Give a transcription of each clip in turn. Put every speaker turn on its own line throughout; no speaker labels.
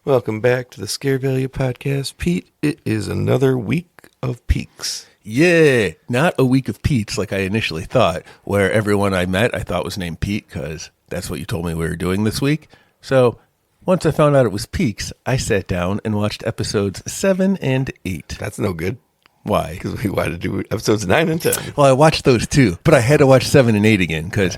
Welcome back to the Scare Value Podcast. Pete, it is another week of peaks.
Yeah, not a week of Pete's like I initially thought, where everyone I met I thought was named Pete because that's what you told me we were doing this week. So once I found out it was Peaks, I sat down and watched episodes 7 and 8.
That's no good.
Why?
Because we wanted to do episodes 9 and 10.
Well, I watched those too, but I had to watch 7 and 8 again because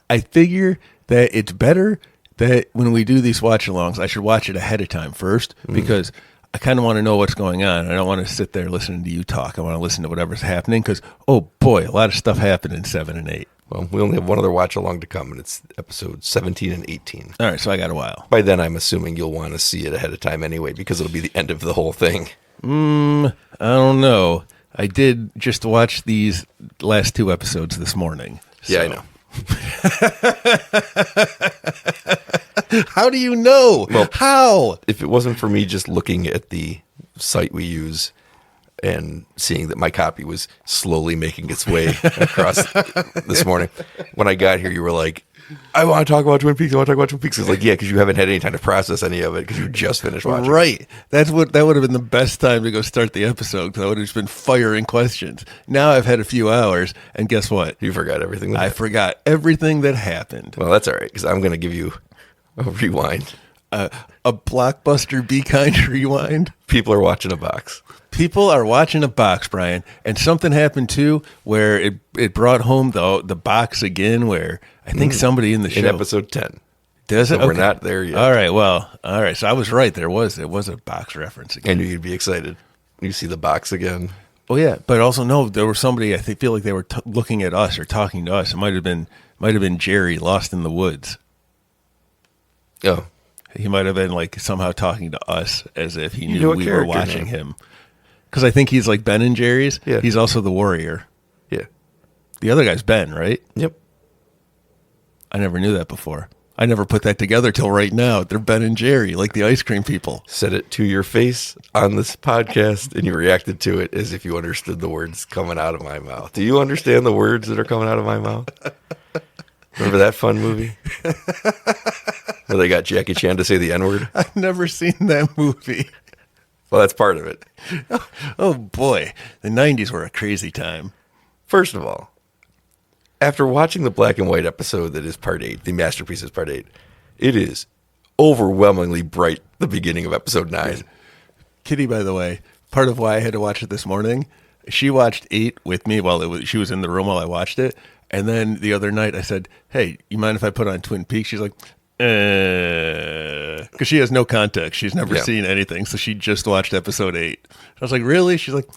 I figure that it's better that when we do these watch-alongs, I should watch it ahead of time first because I kind of want to know what's going on. I don't want to sit there listening to you talk. I want to listen to whatever's happening because, oh boy, a lot of stuff happened in 7 and 8.
Well, we only have one other watch-along to come, and it's episodes 17 and 18.
All right, so I got a while.
By then, I'm assuming you'll want to see it ahead of time anyway because it'll be the end of the whole thing.
I don't know. I did just watch these last 2 episodes this morning.
Yeah, I know.
How do you know?
Well,
how?
If it wasn't for me just looking at the site we use and seeing that my copy was slowly making its way across this morning, when I got here, you were like, I want to talk about Twin Peaks. I want to talk about Twin Peaks. It's like, yeah, because you haven't had any time to process any of it because you just finished watching.
Right. That would have been the best time to go start the episode because I would have just been firing questions. Now I've had a few hours, and guess what?
You forgot everything.
I forgot everything that happened.
Well, that's all right because I'm going to give you a rewind.
A blockbuster Be Kind rewind.
People are watching a box.
People are watching a box, Brian, and something happened too where it brought home the box again where I think somebody in the show.
In episode 10.
Does it?
So we're not there yet.
All right, well, all right. So I was right. It was a box reference again.
And you'd be excited. You see the box again.
Oh, yeah. But also, no, there was somebody, I feel like they were looking at us or talking to us. It might have been Jerry lost in the woods.
Oh.
He might have been like somehow talking to us as if he knew we were watching him. Because I think he's like Ben and Jerry's.
Yeah.
He's also the warrior.
Yeah.
The other guy's Ben, right?
Yep.
I never knew that before. I never put that together till right now. They're Ben and Jerry, like the ice cream people.
Said it to your face on this podcast, and you reacted to it as if you understood the words coming out of my mouth. Do you understand the words that are coming out of my mouth? Remember that fun movie? Where they got Jackie Chan to say the N-word?
I've never seen that movie.
Well, that's part of it.
Oh, boy. The 90s were a crazy time.
First of all, after watching the black and white episode that is part 8, the masterpiece is part 8, it is overwhelmingly bright, the beginning of episode 9.
Kitty, by the way, part of why I had to watch it this morning, she watched 8 with me she was in the room while I watched it. And then the other night I said, hey, you mind if I put on Twin Peaks? She's like, because she has no context. She's never seen anything. So she just watched episode 8. I was like, really? She's like,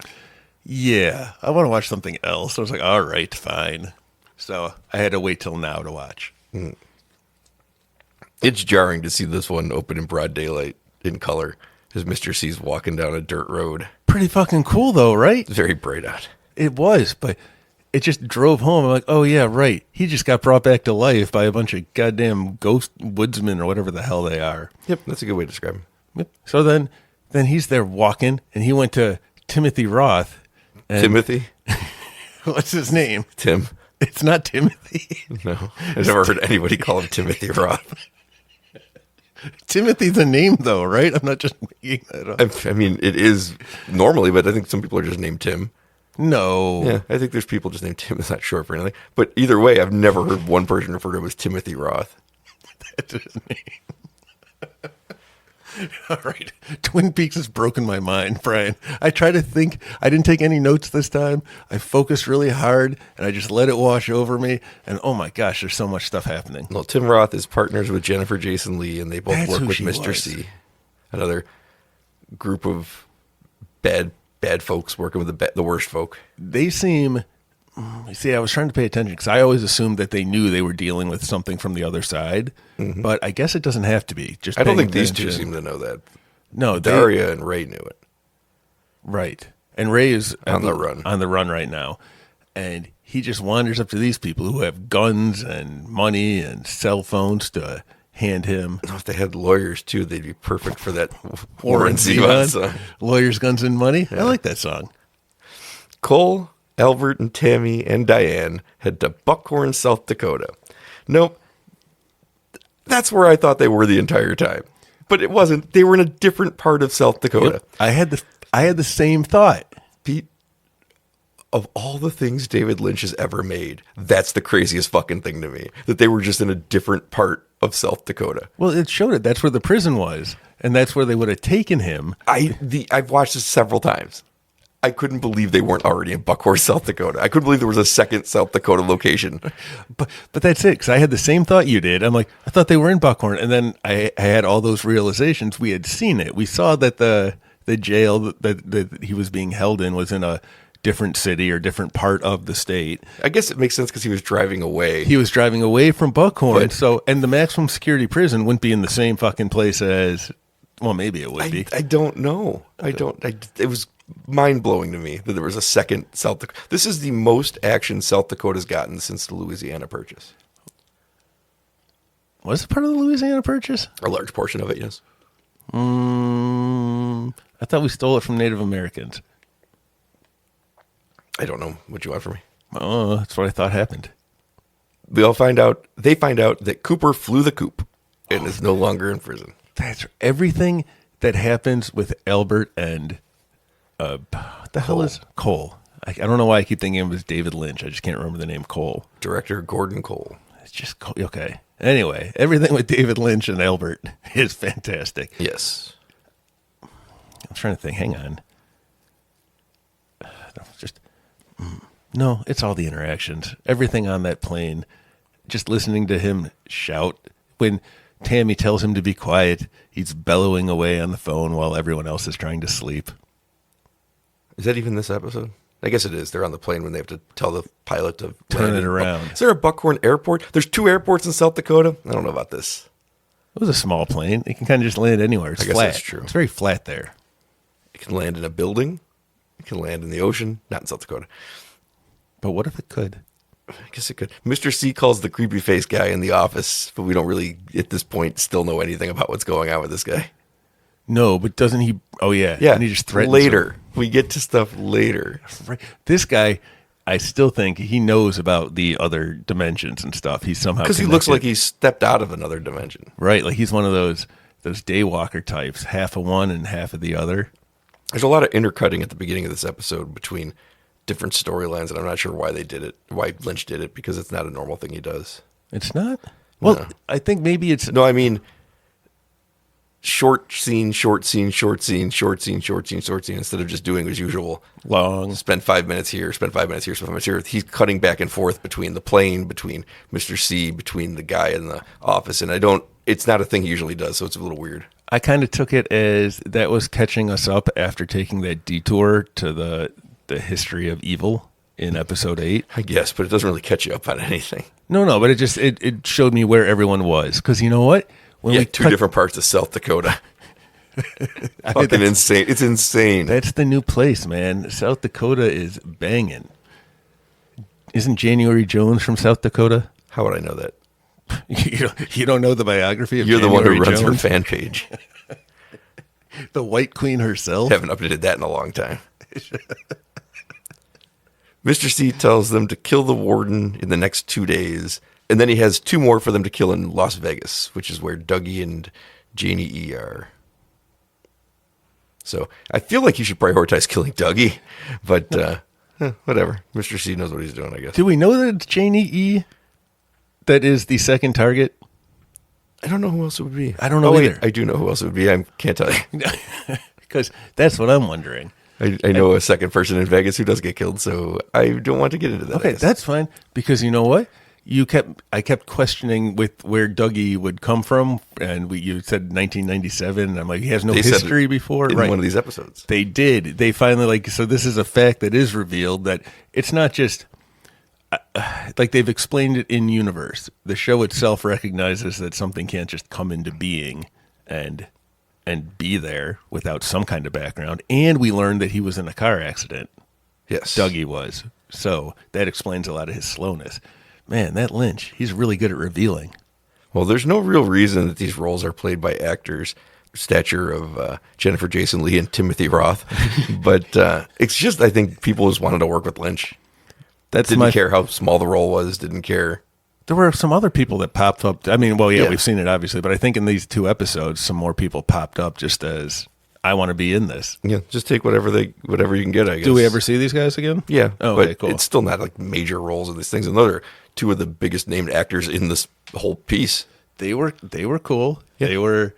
yeah, I want to watch something else. I was like, all right, fine. So I had to wait till now to watch.
It's jarring to see this one open in broad daylight in color as Mr. C's walking down a dirt road.
Pretty fucking cool though, right?
It's very bright out.
It was, but it just drove home. I'm like, oh yeah, right. He just got brought back to life by a bunch of goddamn ghost woodsmen or whatever the hell they are.
Yep, that's a good way to describe him.
Yep. So then he's there walking, and he went to Timothy Roth.
Timothy?
What's his name?
Tim.
It's not Timothy.
No, I've never heard anybody call him Timothy Roth.
Timothy's a name, though, right? I'm not just making that up.
I mean, it is normally, but I think some people are just named Tim.
No.
Yeah, I think there's people just named Tim. It's not short for anything. But either way, I've never heard one person refer to him as Timothy Roth.
That's his name. All right. Twin Peaks has broken my mind, Brian. I try to think. I didn't take any notes this time. I focused really hard, and I just let it wash over me. And oh my gosh, there's so much stuff happening.
Well, Tim Roth is partners with Jennifer Jason Leigh, and they both work with Mr. C, another group of bad folks working with the worst folk.
They seem... See, I was trying to pay attention because I always assumed that they knew they were dealing with something from the other side, but I guess it doesn't have to be. Just
I don't think
attention.
these two seem to know that.
No,
Daria and Ray knew it.
Right, and Ray is
on the run.
On the run right now, and he just wanders up to these people who have guns and money and cell phones to hand him.
If they had lawyers too, they'd be perfect for that Warren Zevon song.
Lawyers, Guns, and Money. Yeah. I like that song.
Cole, Albert, and Tammy and Diane head to Buckhorn, South Dakota. Nope. That's where I thought they were the entire time. But it wasn't. They were in a different part of South Dakota.
Yep. I had the same thought.
Pete, of all the things David Lynch has ever made, that's the craziest fucking thing to me. That they were just in a different part of South Dakota.
Well, it showed it. That's where the prison was, and that's where they would have taken him.
I've watched this several times. I couldn't believe they weren't already in Buckhorst, South Dakota. I couldn't believe there was a second South Dakota location.
But that's it, because I had the same thought you did. I'm like, I thought they were in Buckhorn, and then I had all those realizations. We had seen it. We saw that the jail that he was being held in was in a different city or different part of the state.
I guess it makes sense because he was driving away.
He was driving away from Buckhorn, and the maximum security prison wouldn't be in the same fucking place as. Well, maybe it would be.
I don't know. It was mind-blowing to me that there was a second South Dakota. This is the most action South Dakota's gotten since the Louisiana Purchase.
Was it part of the Louisiana Purchase?
A large portion of it, yes.
I thought we stole it from Native Americans.
I don't know what you want from me.
Oh, that's what I thought happened.
They find out that Cooper flew the coop and is no longer in prison.
That's everything that happens with Albert and what the hell is Cole? I don't know why I keep thinking of him as David Lynch. I just can't remember the name Cole.
Director Gordon Cole.
It's just Cole. Okay. Anyway, everything with David Lynch and Albert is fantastic.
Yes.
I'm trying to think. Hang on. No, it's all the interactions. Everything on that plane. Just listening to him shout when Tammy tells him to be quiet. He's bellowing away on the phone while everyone else is trying to sleep.
Is that even this episode? I guess it is. They're on the plane when they have to tell the pilot to
turn it around.
Is there a Buckhorn airport? There's 2 airports in South Dakota. I don't know about this.
It was a small plane. It can kind of just land anywhere. It's
I guess
flat.
That's true.
It's very flat there.
It can land in a building. It can land in the ocean. Not in South Dakota.
But what if it could?
I guess it could. Mr. C calls the creepy face guy in the office, but we don't really, at this point, still know anything about what's going on with this guy.
No, but doesn't he? Oh, yeah.
Yeah.
And he just threatens
later.
him.
We get to stuff later.
This guy, I still think he knows about the other dimensions and stuff. He's somehow
because he looks like he stepped out of another dimension.
Right. Like he's one of those daywalker types, half of one and half of the other.
There's a lot of intercutting at the beginning of this episode between different storylines, and I'm not sure why they did it, why Lynch did it, because it's not a normal thing he does.
It's not? Well,
No.
I think maybe it's...
No, I mean, short scene, short scene, short scene, short scene, short scene, short scene, instead of just doing as usual.
Long.
Spend 5 minutes here, spend 5 minutes here, spend 5 minutes here. He's cutting back and forth between the plane, between Mr. C, between the guy in the office, and it's not a thing he usually does, so it's a little weird.
I kind of took it as that was catching us up after taking that detour to the history of evil in episode 8.
I guess, but it doesn't really catch you up on anything.
No, but it showed me where everyone was. Because you know what? When we
2 different parts of South Dakota. Fucking insane. It's insane.
That's the new place, man. South Dakota is banging. Isn't January Jones from South Dakota?
How would I know that?
You don't know the biography of
You're
January
the one who runs
Jones?
her fan page.
The White Queen herself?
Haven't updated that in a long time. Mr. C tells them to kill the warden in the next 2 days, and then he has 2 more for them to kill in Las Vegas, which is where Dougie and Janie E are. So I feel like you should prioritize killing Dougie, but whatever. Mr. C knows what he's doing, I guess.
Do we know that it's Janie E that is the second target?
I don't know who else it would be.
I don't know either.
I do know who else it would be. I can't tell you.
Because that's what I'm wondering.
I know a second person in Vegas who does get killed, so I don't want to get into that.
Okay, that's fine. Because you know what? I kept questioning with where Dougie would come from, and you said 1997, and I'm like, he has no history before.
In
right.
one of these episodes.
They did. They finally, so this is a fact that is revealed that it's not just, like they've explained it in universe. The show itself recognizes that something can't just come into being and be there without some kind of background. And we learned that he was in a car accident.
Yes.
Dougie was. So that explains a lot of his slowness. Man, that Lynch, he's really good at revealing.
Well, there's no real reason that these roles are played by actors stature of Jennifer Jason Leigh and Timothy Roth. But it's just, I think people just wanted to work with Lynch. Didn't care how small the role was, didn't care.
There were some other people that popped up. I mean, well, yeah,
Yeah.
we've seen it obviously, but I think in these 2 episodes, some more people popped up just as I want to be in this.
Yeah, just take whatever you can get, I guess.
Do we ever see these guys again?
Yeah,
Oh, okay,
but
cool.
it's still not like major roles in these things. And those are 2 of the biggest named actors in this whole piece.
They were cool.
Yeah.
They were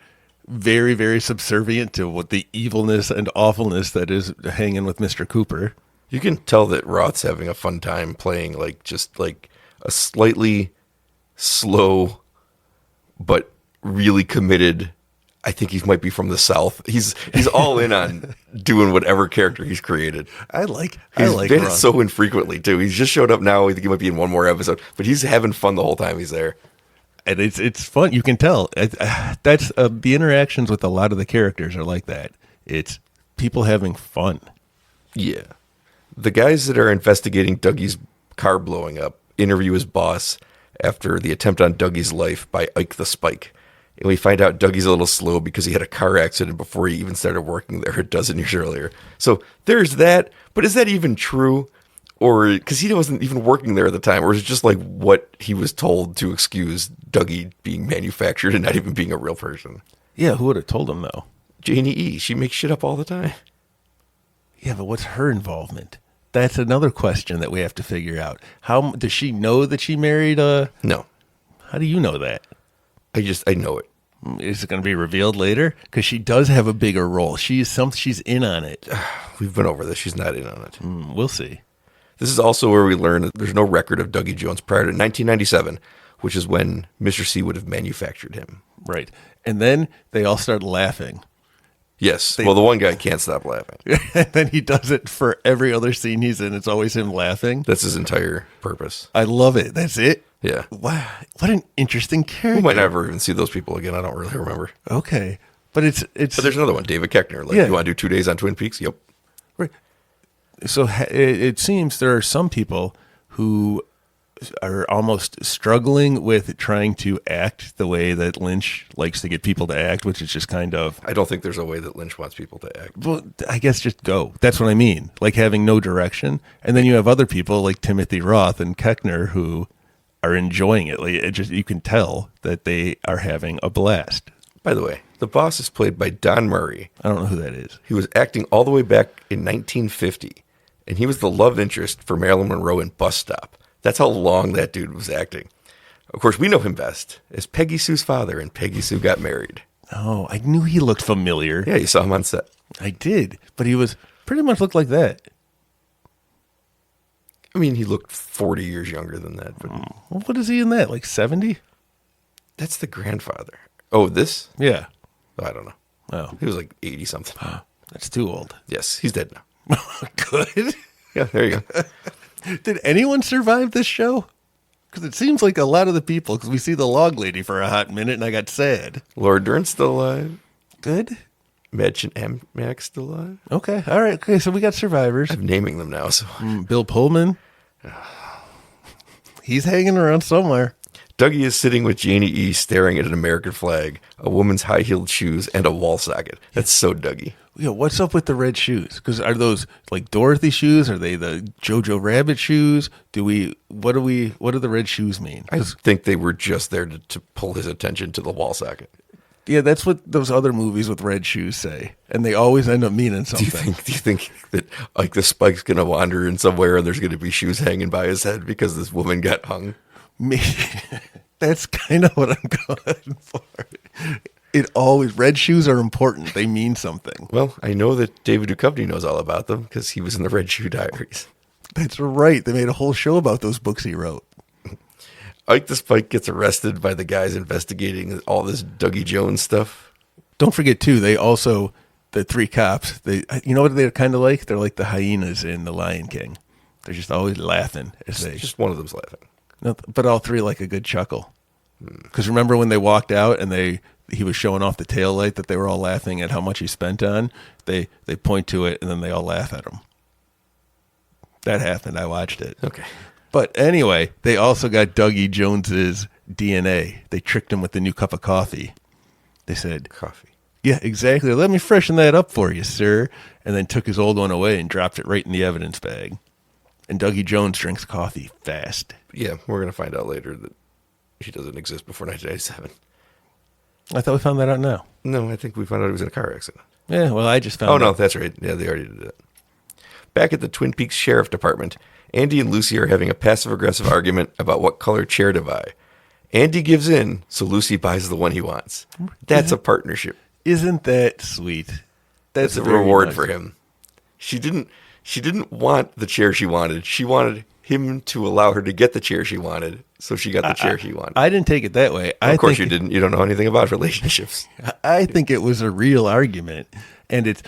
very, very subservient to what the evilness and awfulness that is hanging with Mr. Cooper.
You can tell that Roth's having a fun time playing just like a slightly slow, but really committed. I think he might be from the South. He's all in on doing whatever character he's created.
I like
He's been it
Roth.
so infrequently too. He's just showed up now. I think he might be in one more episode, but he's having fun the whole time he's there.
And it's fun. You can tell. That's the interactions with a lot of the characters are like that. It's people having fun.
Yeah. The guys that are investigating Dougie's car blowing up interview his boss after the attempt on Dougie's life by Ike the Spike. And we find out Dougie's a little slow because he had a car accident before he even started working there a dozen years earlier. So there's that. But is that even true? Or because he wasn't even working there at the time, or is it just like what he was told to excuse Dougie being manufactured and not even being a real person?
Yeah, who would have told him though?
Janie E. She makes shit up all the time.
Yeah, but what's her involvement? That's another question that we have to figure out. How does she know that she married?
No,
How do you know that?
I know it.
Is it going to be revealed later? Because she does have a bigger role. She's in on it.
We've been over this. She's not in on it.
We'll see.
This is also where we learn that there's no record of Dougie Jones prior to 1997, which is when Mr. C would have manufactured him.
Right. And then they all start laughing.
Yes. Well, the one guy can't stop laughing.
And then he does it for every other scene he's in. It's always him laughing.
That's his entire purpose.
I love it. That's it.
Yeah.
Wow. What an interesting character.
We might never even see those people again. I don't really remember.
Okay. But it's
But there's another one, David Koechner. Like,
Yeah.
you want to do 2 days on Twin Peaks? Yep.
right. So it seems there are some people who are almost struggling with trying to act the way that Lynch likes to get people to act, which is just kind of,
I don't think there's a way that Lynch wants people to act.
well, I guess just go. That's what I mean. Like having no direction. And then you have other people like Timothy Roth and Koechner who are enjoying it. Like you can tell that they are having a blast.
By the way, the boss is played by Don Murray.
I don't know who that is.
He was acting all the way back in 1950, and he was the love interest for Marilyn Monroe in Bus Stop. That's how long that dude was acting. Of course, we know him best as Peggy Sue's father in Peggy Sue Got Married.
Oh, I knew he looked familiar.
Yeah, you saw him on set.
I did, but he was pretty much looked like that.
I mean, he looked 40 years younger than that, but
Well, what is he in that? Like 70?
that's the grandfather. Oh, this?
Yeah.
I don't know.
Oh,
He was like 80 something.
that's too old.
Yes, he's dead now.
Good.
Yeah, there you go.
Did anyone survive this show? Because it seems like a lot of the people, because we see the log lady for a hot minute and I got sad.
Laura Dern's still alive.
Good.
Madge and Max still alive.
Okay. All right. Okay. So we got survivors.
I'm naming them now. So
Bill Pullman. He's hanging around somewhere.
Dougie is sitting with Janie E. staring at an American flag, a woman's high-heeled shoes, and a wall socket. That's so Dougie.
Yeah, what's up with the red shoes? Because are those like Dorothy shoes? Are they the Jojo Rabbit shoes? What do the red shoes mean?
I think they were just there to pull his attention to the wall socket.
Yeah, that's what those other movies with red shoes say, and they always end up meaning
Do
something.
you think that like the Spike's gonna wander in somewhere and there's gonna be shoes hanging by his head because this woman got hung?
That's kind of what I'm going for. Red shoes are important. They mean something.
Well, I know that David Duchovny knows all about them because he was in the Red Shoe Diaries.
That's right. They made a whole show about those books he wrote.
Ike the Spike gets arrested by the guys investigating all this Dougie Jones stuff.
Don't forget too. The 3 cops. You know what they're kind of like? They're like the hyenas in The Lion King. They're just always laughing as they.
Just one of them's laughing.
But all 3 like a good chuckle. Because remember when they walked out and he was showing off the tail light that they were all laughing at how much he spent on? They point to it and then they all laugh at him. That happened. I watched it.
Okay.
But anyway, they also got Dougie Jones's DNA. They tricked him with the new cup of coffee. They said,
Coffee.
yeah, exactly. Let me freshen that up for you, sir. And then took his old one away and dropped it right in the evidence bag. And Dougie Jones drinks coffee fast.
Yeah, we're going to find out later that He doesn't exist before 1997.
I thought we found that out now.
No, I think we found out he was in a car accident.
Yeah, well, I just found
Oh, no,
out.
that's right. Yeah, they already did it. Back at the Twin Peaks Sheriff Department, Andy and Lucy are having a passive-aggressive argument about what color chair to buy. Andy gives in, so Lucy buys the one he wants. That's a partnership.
Isn't that sweet?
That's a
very
reward
nice.
for him. She didn't want the chair she wanted. She wanted him to allow her to get the chair she wanted, so she got the chair she wanted.
I didn't take it that way.
Of course you didn't. You don't know anything about relationships.
I think it was a real argument, and it's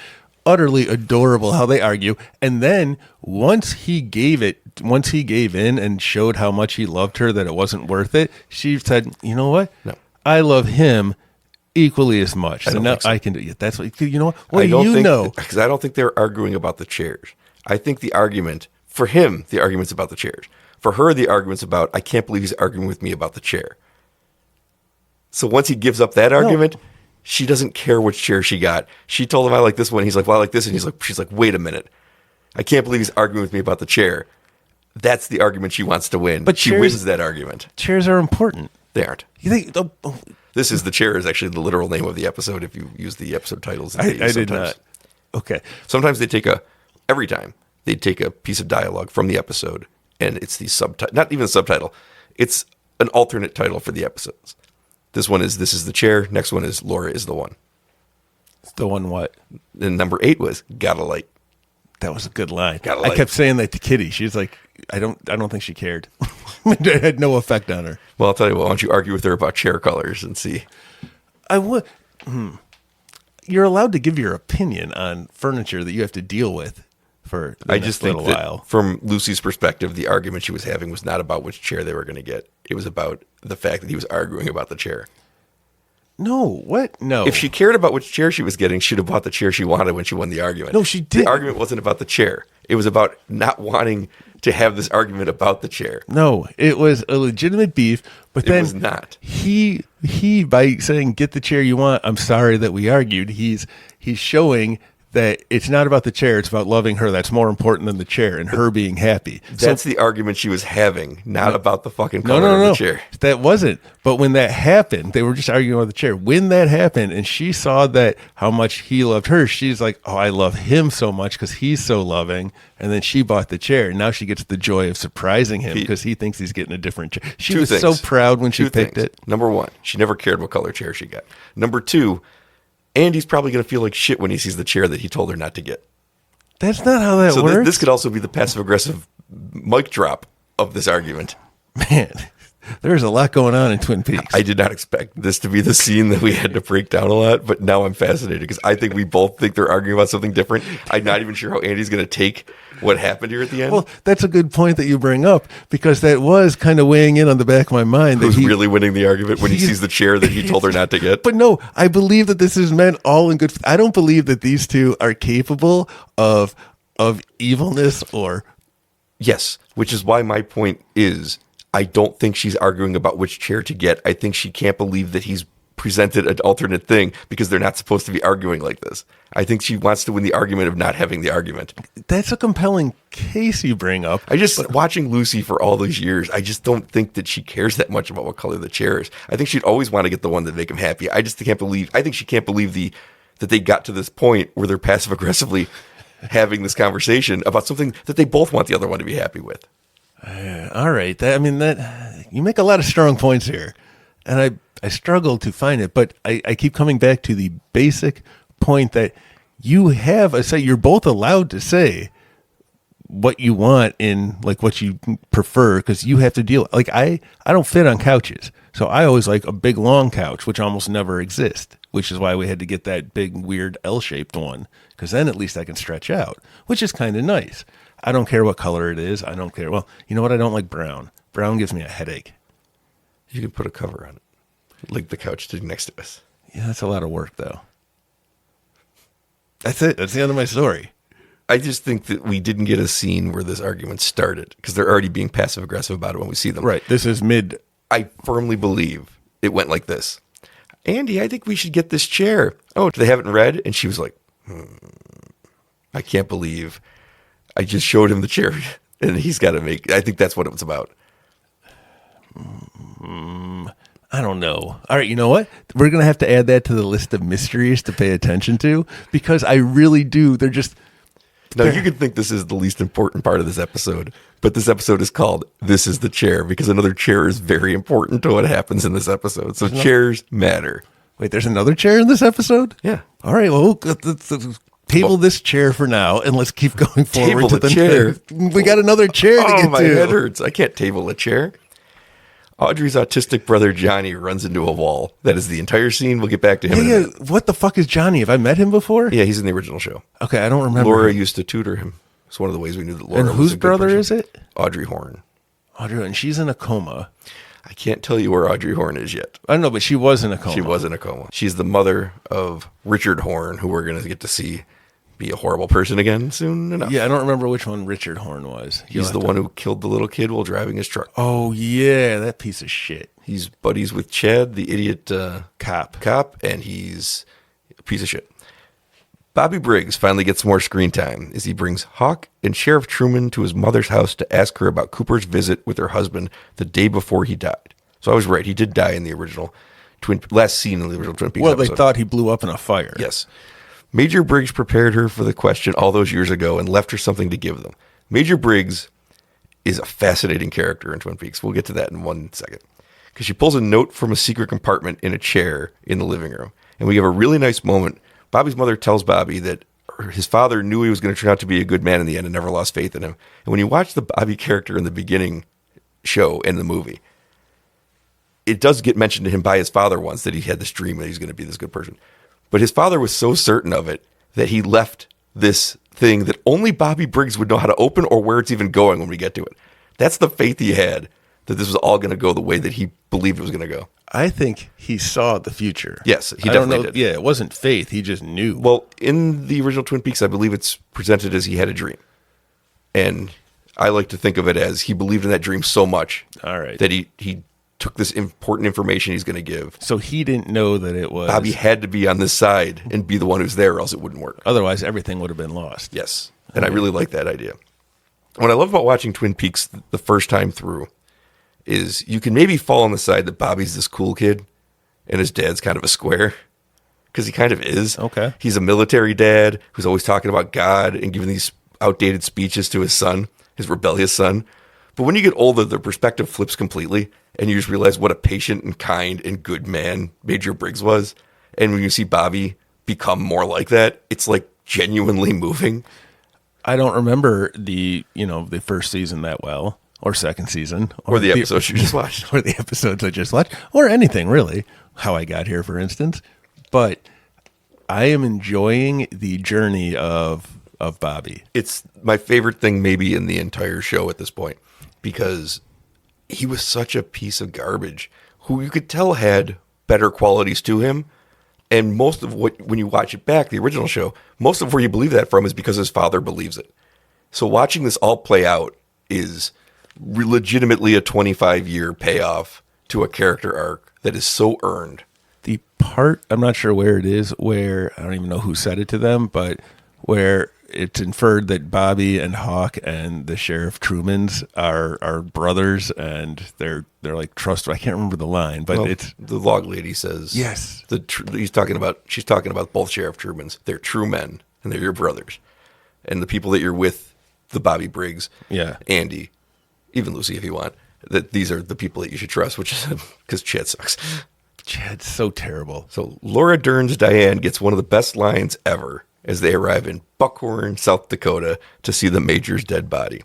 utterly adorable how they argue. And then once he gave in and showed how much he loved her, that it wasn't worth it, she said, "You know what?
No.
I love him equally as much. So
don't
now
think so.
I can do it. That's what you know. What do you know?
Because I don't think they're arguing about the chairs. I think the argument for him, the argument's about the chairs. For her, the argument's about, I can't believe he's arguing with me about the chair. So once he gives up that argument, she doesn't care which chair she got. She told him, I like this one. He's like, well, I like this. And she's like, wait a minute. I can't believe he's arguing with me about the chair. That's the argument she wants to win.
But
she wins that argument.
Chairs are important.
They aren't.
You think?
This is the chair is actually the literal name of the episode if you use the episode titles.
I did not. Okay.
Sometimes every time they take a piece of dialogue from the episode and it's the subtitle, not even a subtitle. It's an alternate title for the episodes. This one is, this is the chair. Next one is Laura is the one.
The one what?
And number 8 was gotta like.
That was a good line.
Gotta
I
like.
kept saying that to Kitty. She's like, I don't think she cared. It had no effect on her.
Well, I'll tell you what, why don't you argue with her about chair colors and see.
I would. You're allowed to give your opinion on furniture that you have to deal with for the
I
next
just think
little
that
while.
from Lucy's perspective, the argument she was having was not about which chair they were going to get. It was about the fact that he was arguing about the chair.
No, what? No.
If she cared about which chair she was getting, she'd have bought the chair she wanted when she won the argument.
No, she didn't.
The argument wasn't about the chair. It was about not wanting to have this argument about the chair.
No, it was a legitimate beef, but then
It was not.
He by saying get the chair you want, I'm sorry that we argued, he's showing that it's not about the chair, it's about loving her. That's more important than the chair and her being happy.
That's the argument she was having, not about the fucking
No,
color
no,
of
no.
the chair.
That wasn't. But when that happened, they were just arguing about the chair. When that happened and she saw that how much he loved her, she's like, oh, I love him so much because he's so loving. And then she bought the chair. And now she gets the joy of surprising him because he thinks he's getting a different chair. She
Two
was
things.
so proud when she
Two
picked
things.
it.
Number 1, she never cared what color chair she got. Number 2, Andy's probably going to feel like shit when he sees the chair that he told her not to get.
That's not how that
So
works.
this could also be the passive-aggressive mic drop of this argument.
Man, there's a lot going on in Twin Peaks.
I did not expect this to be the scene that we had to break down a lot, but now I'm fascinated because I think we both think they're arguing about something different. I'm not even sure how Andy's going to take what happened here at the end.
Well, that's a good point that you bring up because that was kind of weighing in on the back of my mind.
Who's
that he,
really winning the argument when he sees the chair that he told her not to get?
But no, I believe that this is meant all in good. I don't believe that these two are capable of evilness or.
Yes, which is why my point is I don't think she's arguing about which chair to get. I think she can't believe that he's presented an alternate thing because they're not supposed to be arguing like this. I think she wants to win the argument of not having the argument.
That's a compelling case you bring up.
Watching Lucy for all those years, I just don't think that she cares that much about what color the chair is. I think she'd always want to get the one that make him happy. I think she can't believe that they got to this point where they're passive aggressively having this conversation about something that they both want the other one to be happy with.
All right. That you make a lot of strong points here. And I struggle to find it, but I keep coming back to the basic point that you have you're both allowed to say what you want in like what you prefer because you have to deal. Like I don't fit on couches. So I always like a big long couch, which almost never exists, which is why we had to get that big weird L-shaped one because then at least I can stretch out, which is kind of nice. I don't care what color it is. I don't care. Well, you know what? I don't like brown. Brown gives me a headache.
You could put a cover on it, like the couch sitting next to us.
Yeah, that's a lot of work, though. That's it. That's the end of my story.
I just think that we didn't get a scene where this argument started because they're already being passive aggressive about it when we see them.
Right. This is mid.
I firmly believe it went like this. Andy, I think we should get this chair. Oh, they haven't read? And she was like, I can't believe I just showed him the chair and he's got to I think that's what it was about.
I don't know. All right, you know what? We're going to have to add that to the list of mysteries to pay attention to, because I really do. They're just...
Now, you could think this is the least important part of this episode, but this episode is called This is the Chair, because another chair is very important to what happens in this episode. So chairs matter.
Wait, there's another chair in this episode?
Yeah.
All right, well, let's table this chair for now, and let's keep going forward
Table
to
the
the
chair.
We got another chair to get
my
to.
head hurts. I can't table a chair. Audrey's autistic brother Johnny runs into a wall. That is the entire scene. We'll get back to him in a minute.
What the fuck is Johnny? Have I met him before?
Yeah, he's in the original show.
Okay, I don't remember.
Laura used to tutor him. It's one of the ways we knew that Laura
And
was
whose
a good
brother
person.
is it?
Audrey Horne.
Audrey, and she's in a coma.
I can't tell you where Audrey Horne is yet.
I don't know, but she was in a coma.
She was in a coma. She's the mother of Richard Horne, who we're going to get to see be a horrible person again soon enough.
Yeah, I don't remember which one Richard Horne was.
He's the one who killed the little kid while driving his truck.
Oh, yeah, that piece of shit.
He's buddies with Chad, the idiot
Cop,
and he's a piece of shit. Bobby Briggs finally gets more screen time as he brings Hawk and Sheriff Truman to his mother's house to ask her about Cooper's visit with her husband the day before he died. So I was right. He did die in the original last scene in the original Twin Peaks
Well,
episode.
they thought he blew up in a fire.
Yes. Major Briggs prepared her for the question all those years ago and left her something to give them. Major Briggs is a fascinating character in Twin Peaks. We'll get to that in 1 second. Because she pulls a note from a secret compartment in a chair in the living room. And we have a really nice moment. Bobby's mother tells Bobby that his father knew he was going to turn out to be a good man in the end and never lost faith in him. And when you watch the Bobby character in the beginning show in the movie, it does get mentioned to him by his father once that he had this dream that he's going to be this good person. But his father was so certain of it that he left this thing that only Bobby Briggs would know how to open or where it's even going when we get to it. That's the faith he had that this was all going to go the way that he believed it was going to go.
I think he saw the future.
Yes, he definitely did.
Yeah, it wasn't faith. He just knew.
Well, in the original Twin Peaks, I believe it's presented as he had a dream. And I like to think of it as he believed in that dream so much
All right.
that he took this important information he's going to give.
So he didn't know that it was...
Bobby had to be on this side and be the one who's there, or else it wouldn't work.
Otherwise, everything would have been lost.
Yes. And I really like that idea. What I love about watching Twin Peaks the first time through is you can maybe fall on the side that Bobby's this cool kid and his dad's kind of a square, because he kind of is.
Okay.
He's a military dad who's always talking about God and giving these outdated speeches to his son, his rebellious son. But when you get older, the perspective flips completely, and you just realize what a patient and kind and good man Major Briggs was. And when you see Bobby become more like that, it's like genuinely moving.
I don't remember the first season that well, or second season,
Or the episodes you just watched.
or the episodes I just watched, or anything really. How I got here, for instance. But I am enjoying the journey of Bobby.
It's my favorite thing maybe in the entire show at this point, because he was such a piece of garbage who you could tell had better qualities to him. And most of what, when you watch it back, the original show, most of where you believe that from is because his father believes it. So watching this all play out is legitimately a 25-year payoff to a character arc that is so earned.
The part, I'm not sure where it is, where I don't even know who said it to them, but where it's inferred that Bobby and Hawk and the Sheriff Trumans are brothers, and they're like trust. I can't remember the line, but it's
the log lady says
yes.
She's talking about both Sheriff Trumans. They're true men, and they're your brothers, and the people that you're with, the Bobby Briggs,
Yeah.
Andy, even Lucy if you want. That these are the people that you should trust, which is because Chad sucks.
Chad's so terrible.
So Laura Dern's Diane gets one of the best lines ever as they arrive in Buckhorn, South Dakota, to see the Major's dead body.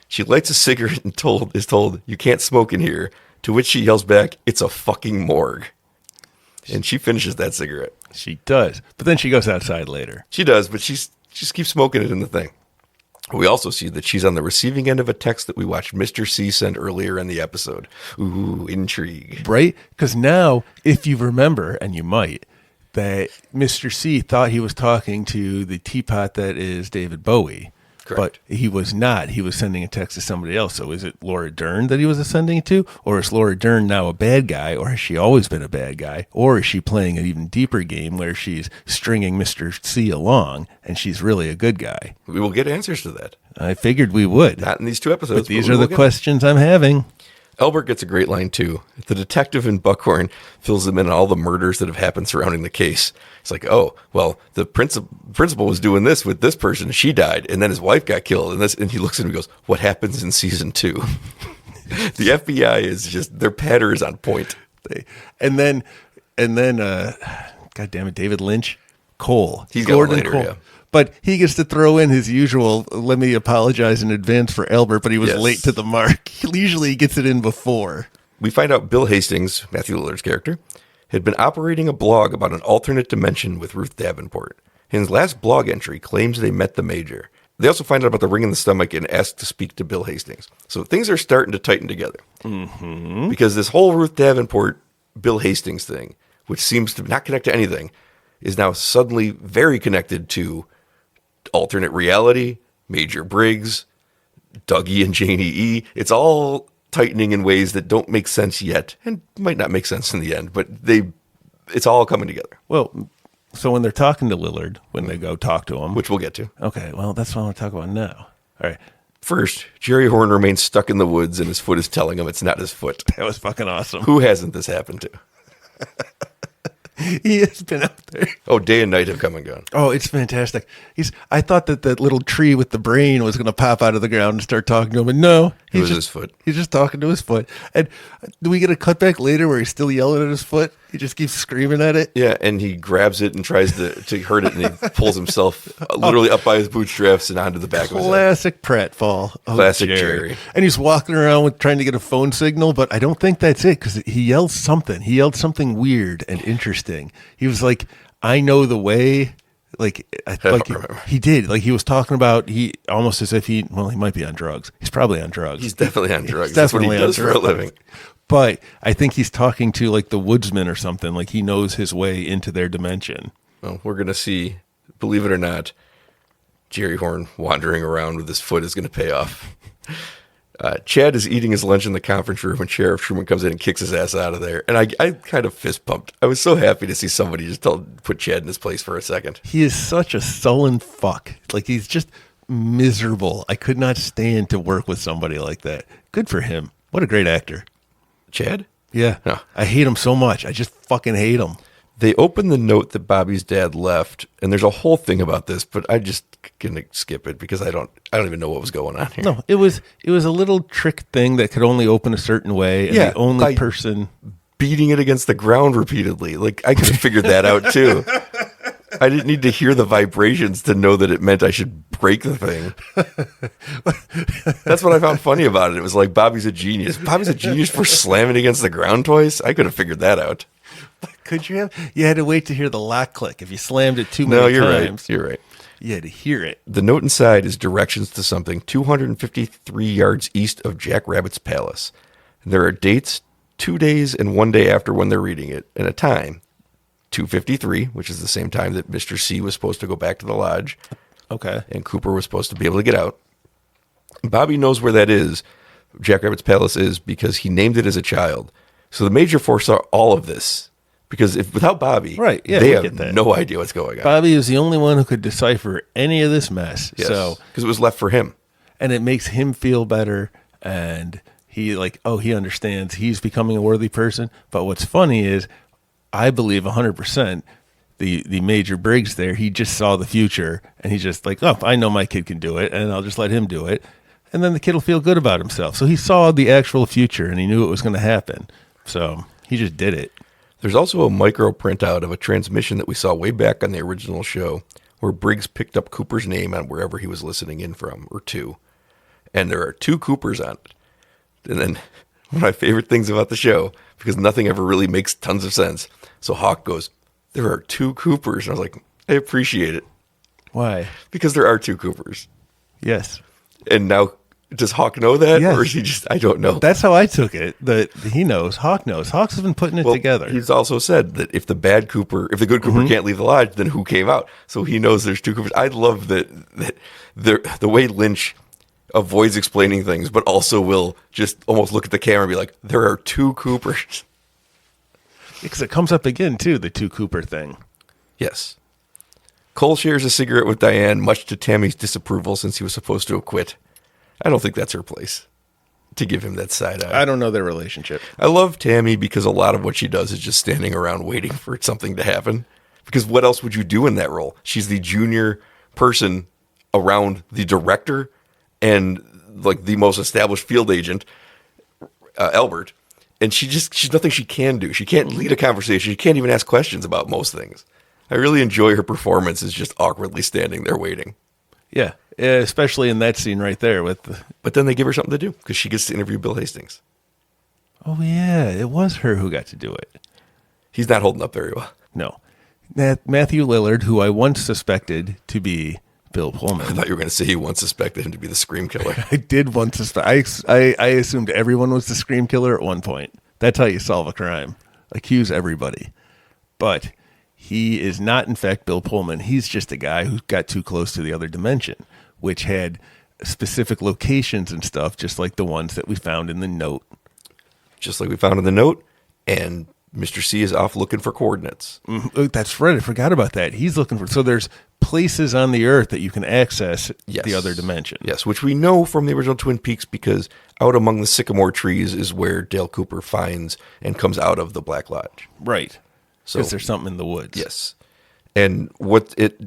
She lights a cigarette and is told, "You can't smoke in here," to which she yells back, "It's a fucking morgue." And she finishes that cigarette.
She does, but then she goes outside later.
She does, but she just keeps smoking it in the thing. We also see that she's on the receiving end of a text that we watched Mr. C send earlier in the episode. Ooh, intrigue.
Right? Because now, if you remember, and you might, that Mr. C thought he was talking to the teapot that is David Bowie.
Correct.
But he was not. He was sending a text to somebody else. So is it Laura Dern that he was sending it to? Or is Laura Dern now a bad guy? Or has she always been a bad guy? Or is she playing an even deeper game where she's stringing Mr. C along and she's really a good guy?
We will get answers to that.
I figured we would.
Not in these two episodes.
But these are the questions I'm having.
Albert gets a great line, too. The detective in Buckhorn fills him in on all the murders that have happened surrounding the case. It's like, oh, well, the principal was doing this with this person. She died, and then his wife got killed. And he looks at him and goes, what happens in season 2? The FBI is just, their patter is on point.
And then, God damn it, David Lynch, Cole.
He's got later, Cole. Yeah.
But he gets to throw in his usual, let me apologize in advance for Albert, but he was late to the mark. Usually he gets it in before.
We find out Bill Hastings, Matthew Lillard's character, had been operating a blog about an alternate dimension with Ruth Davenport. His last blog entry claims they met the Major. They also find out about the ring in the stomach and ask to speak to Bill Hastings. So things are starting to tighten together. Mm-hmm. Because this whole Ruth Davenport, Bill Hastings thing, which seems to not connect to anything, is now suddenly very connected to alternate reality, Major Briggs, Dougie and Janie E. It's all tightening in ways that don't make sense yet and might not make sense in the end, but it's all coming together.
Well, so when they're talking to Lillard, when they go talk to him,
which we'll get to.
Okay, well, that's what I want to talk about now. All right.
First, Jerry Horn remains stuck in the woods and his foot is telling him it's not his foot.
That was fucking awesome.
Who hasn't this happened to?
He has been out there.
Oh, day and night have come and gone.
Oh, it's fantastic. I thought that little tree with the brain was going to pop out of the ground and start talking to him, but no.
It was his foot.
He's just talking to his foot. And do we get a cutback later where he's still yelling at his foot? He just keeps screaming at it?
Yeah, and he grabs it and tries to hurt it, and he pulls himself literally up by his bootstraps and onto the back of his head.
Classic pratfall.
Classic Jerry.
And he's walking around trying to get a phone signal, but I don't think that's it because he yelled something. He yelled something weird and interesting. He was like, I know the way. He did. Like he was talking about, he almost as if he might be on drugs. He's probably on drugs.
He's definitely on drugs. That's what he does for a living.
But I think he's talking to like the woodsman or something. Like he knows his way into their dimension.
Well, we're going to see, believe it or not, Jerry Horn wandering around with his foot is going to pay off. Chad is eating his lunch in the conference room when Sheriff Truman comes in and kicks his ass out of there. And I kind of fist pumped. I was so happy to see somebody just put Chad in his place for a second.
He is such a sullen fuck. Like he's just miserable. I could not stand to work with somebody like that. Good for him. What a great actor.
Chad?
Yeah.
No.
I hate him so much. I just fucking hate him.
They open the note that Bobby's dad left, and there's a whole thing about this, but I just gonna skip it because I don't even know what was going on here.
No, it was a little trick thing that could only open a certain way, and the only person
beating it against the ground repeatedly. Like I could have figured that out too. I didn't need to hear the vibrations to know that it meant I should break the thing. That's what I found funny about it. It was like Bobby's a genius. Bobby's a genius for slamming against the ground twice. I could have figured that out.
Could you have? You had to wait to hear the lock click. If you slammed it too many times.
You're right.
You had to hear it.
The note inside is directions to something 253 yards east of Jack Rabbit's palace. There are dates 2 days and 1 day after when they're reading it, and a time 2:53, which is the same time that Mr. C was supposed to go back to the lodge.
Okay.
And Cooper was supposed to be able to get out. Bobby knows where that is, Jack Rabbit's palace is, because he named it as a child. So the Major foresaw all of this. Because without Bobby, they have no idea what's going on.
Bobby is the only one who could decipher any of this mess.
Yes,
so
because it was left for him.
And it makes him feel better. And he he understands he's becoming a worthy person. But what's funny is I believe 100% the Major Briggs there, he just saw the future. And he's just like, oh, I know my kid can do it. And I'll just let him do it. And then the kid will feel good about himself. So he saw the actual future and he knew it was going to happen. So he just did it.
There's also a micro printout of a transmission that we saw way back on the original show where Briggs picked up Cooper's name on wherever he was listening in from, or two. And there are two Coopers on it. And then one of my favorite things about the show, because nothing ever really makes tons of sense. So Hawk goes, there are two Coopers. And I was like, I appreciate it.
Why?
Because there are two Coopers.
Yes.
And now, does Hawk know that?
Yes.
Or is he just, I don't know.
That's how I took it. That he knows. Hawk knows. Hawk's been putting it together.
He's also said that if the good Cooper can't leave the lodge, then who came out? So he knows there's two Coopers. I love that the way Lynch avoids explaining things, but also will just almost look at the camera and be like, there are two Coopers.
Because it comes up again, too, the two Cooper thing.
Yes. Cole shares a cigarette with Diane, much to Tammy's disapproval since he was supposed to have quit. I don't think that's her place. to give him that side eye.
I don't know their relationship.
I love Tammy because a lot of what she does is just standing around waiting for something to happen. Because what else would you do in that role? She's the junior person around the director and like the most established field agent, Albert. And she's nothing she can do. She can't lead a conversation. She can't even ask questions about most things. I really enjoy her performance as just awkwardly standing there waiting.
Yeah, especially in that scene right there with.
But then they give her something to do because she gets to interview Bill Hastings.
Oh yeah, it was her who got to do it.
He's not holding up very well.
No, Matthew Lillard, who I once suspected to be Bill Pullman.
I thought you were going to say you once suspected him to be the Scream Killer.
I did once suspect. I assumed everyone was the Scream Killer at one point. That's how you solve a crime. Accuse everybody. But he is not, in fact, Bill Pullman. He's just a guy who got too close to the other dimension, which had specific locations and stuff, just like the ones that we found in the note.
Just like we found in the note, and Mr. C is off looking for coordinates.
Mm-hmm. That's right. I forgot about that. He's looking for... So there's places on the Earth that you can access the other dimension.
Yes, which we know from the original Twin Peaks because out among the sycamore trees is where Dale Cooper finds and comes out of the Black Lodge.
Right.
So
because there's something in the woods.
Yes. And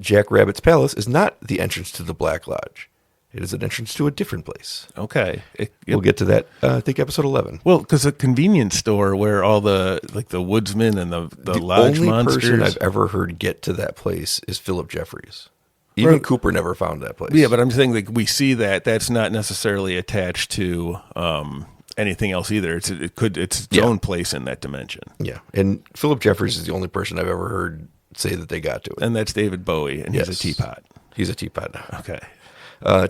Jack Rabbit's palace is not the entrance to the Black Lodge. It is an entrance to a different place.
Okay.
We'll get to that, I think, episode 11.
Well, because a convenience store where all the woodsmen and the lodge monsters... The only person
I've ever heard get to that place is Philip Jeffries. Even Cooper never found that place.
Yeah, but I'm saying we see that. That's not necessarily attached to anything else either. It's its own place in that dimension.
Yeah, and Philip Jeffries is the only person I've ever heard say that they got to it.
And that's David Bowie, and he's a teapot.
He's a teapot now.
Okay.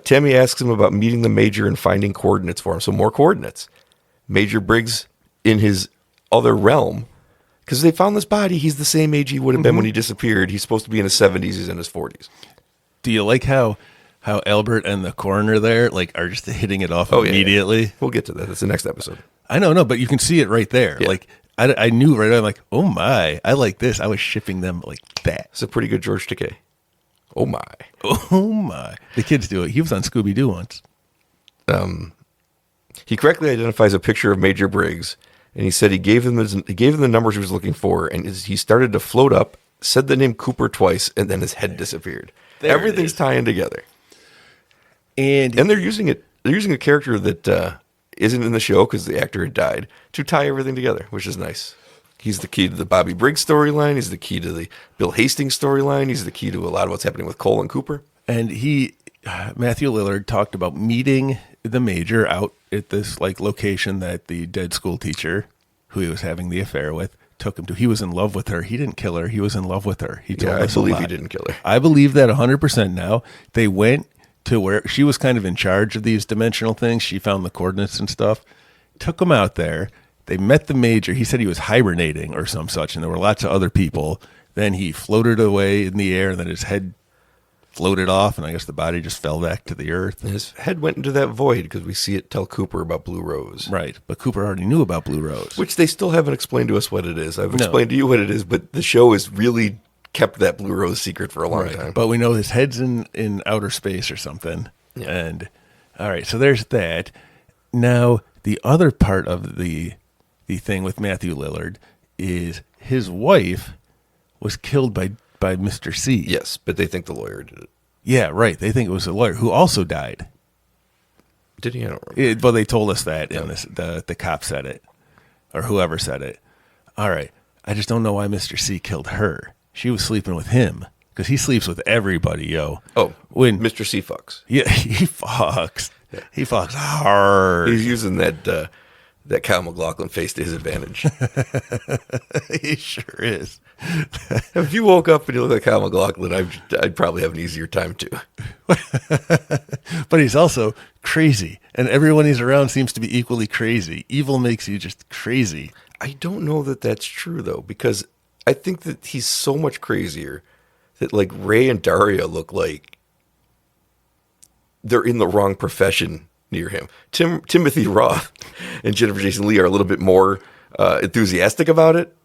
Tammy asks him about meeting the Major and finding coordinates for him. So more coordinates. Major Briggs in his other realm, because they found this body. He's the same age he would have been when he disappeared. He's supposed to be in his 70s. He's in his 40s.
Do you like how Albert and the coroner there are just hitting it off immediately?
Yeah. We'll get to that. That's the next episode.
I know, but you can see it right there.
Yeah.
I knew right away. I'm like, oh my, I like this. I was shipping them like that.
It's a pretty good George Takei. Oh my.
Oh my. The kids do it. He was on Scooby-Doo once.
He correctly identifies a picture of Major Briggs, and he said he gave them the numbers he was looking for, and he started to float up, said the name Cooper twice, and then his head disappeared. Everything's tying together. And they're using it. They're using a character that isn't in the show because the actor had died to tie everything together, which is nice. He's the key to the Bobby Briggs storyline. He's the key to the Bill Hastings storyline. He's the key to a lot of what's happening with Cole and Cooper.
And Matthew Lillard talked about meeting the Major out at this location that the dead school teacher, who he was having the affair with, took him to. He was in love with her. He didn't kill her. He was in love with her. He told us
I believe he didn't kill her.
I believe that 100% now. They went to where she was kind of in charge of these dimensional things. She found the coordinates and stuff. Took him out there. They met the Major. He said he was hibernating or some such, and there were lots of other people. Then he floated away in the air, and then his head floated off, and I guess the body just fell back to the earth.
And his head went into that void because we see it tell Cooper about Blue Rose.
Right, but Cooper already knew about Blue Rose.
Which they still haven't explained to us what it is. I've explained to you what it is, but the show has really kept that Blue Rose secret for a long time.
But we know his head's in outer space or something. Yeah. And, all right, so there's that. Now, the other part of the thing with Matthew Lillard is his wife was killed by Mr. C.
Yes, but they think the lawyer did it.
Yeah, right. They think it was the lawyer who also died.
Did he? I don't remember.
Well, they told us that, and the cop said it, or whoever said it. All right. I just don't know why Mr. C killed her. She was sleeping with him, because he sleeps with everybody, yo.
Oh, when Mr. C fucks.
Yeah, he fucks. Yeah. He fucks hard.
He's using that Kyle MacLachlan face to his advantage.
He sure is.
If you woke up and you look like Kyle MacLachlan, I'd probably have an easier time too.
But he's also crazy, and everyone he's around seems to be equally crazy. Evil makes you just crazy.
I don't know that that's true, though, because I think that he's so much crazier that, Ray and Daria look like they're in the wrong profession near him. Timothy Roth and Jennifer Jason Leigh are a little bit more enthusiastic about it,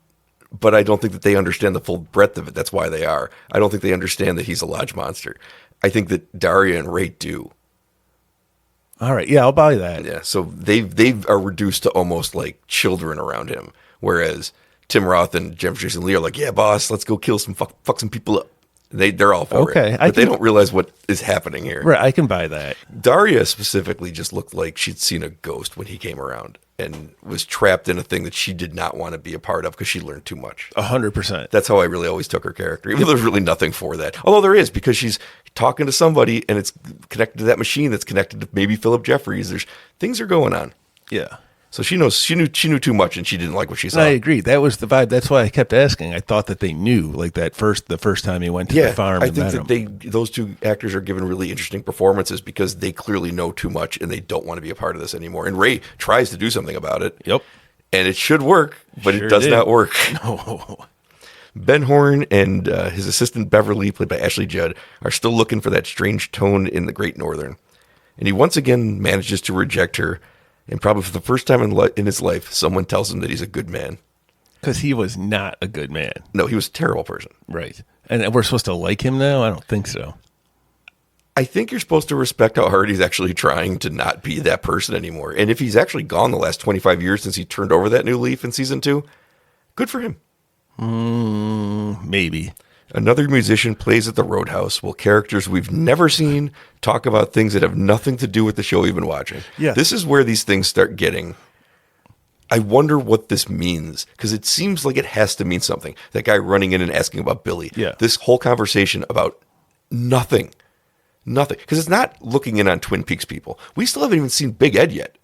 but I don't think that they understand the full breadth of it. That's why they are. I don't think they understand that he's a lodge monster. I think that Daria and Ray do.
All right. Yeah, I'll buy that.
Yeah, so they are reduced to almost like children around him, whereas Tim Roth and Jennifer Jason Leigh are like, yeah, boss, let's go kill some fuck some people up. They're all for it, but they don't realize what is happening here.
Right, I can buy that.
Daria specifically just looked like she'd seen a ghost when he came around and was trapped in a thing that she did not want to be a part of because she learned too much.
100%.
That's how I really always took her character, even though there's really nothing for that. Although there is, because she's talking to somebody and it's connected to that machine that's connected to maybe Philip Jeffries. There's things are going on.
Yeah.
So she knew too much, and she didn't like what she saw.
And I agree. That was the vibe. That's why I kept asking. I thought that they knew, like the first time he went to the farm.
I think that those two actors are given really interesting performances because they clearly know too much and they don't want to be a part of this anymore. And Ray tries to do something about it.
Yep.
And it should work, but it does not work.
No.
Ben Horn and his assistant Beverly, played by Ashley Judd, are still looking for that strange tone in the Great Northern. And he once again manages to reject her. And probably for the first time in his life, someone tells him that he's a good man.
Because he was not a good man.
No, he was a terrible person.
Right. And we're supposed to like him now? I don't think so.
I think you're supposed to respect how hard he's actually trying to not be that person anymore. And if he's actually gone the last 25 years since he turned over that new leaf in season 2, good for him.
Maybe.
Another musician plays at the Roadhouse while characters we've never seen talk about things that have nothing to do with the show we've been watching.
Yeah.
This is where these things start getting... I wonder what this means, because it seems like it has to mean something. That guy running in and asking about Billy.
Yeah.
This whole conversation about nothing. Nothing. Because it's not looking in on Twin Peaks people. We still haven't even seen Big Ed yet.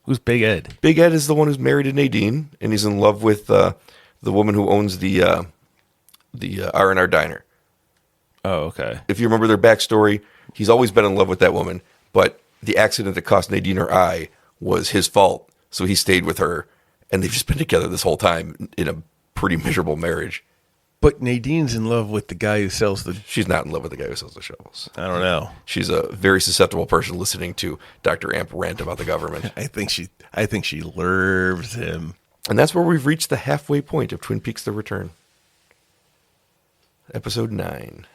Who's Big Ed?
Big Ed is the one who's married to Nadine, and he's in love with the woman who owns the R&R diner.
Oh, okay.
If you remember their backstory, he's always been in love with that woman, but the accident that cost Nadine her eye was his fault, so he stayed with her, and they've just been together this whole time in a pretty miserable marriage.
But Nadine's in love with the guy who sells the...
She's not in love with the guy who sells the shovels.
I don't know.
She's a very susceptible person listening to Dr. Amp rant about the government.
I think she loves him.
And that's where we've reached the halfway point of Twin Peaks: The Return. Episode 9.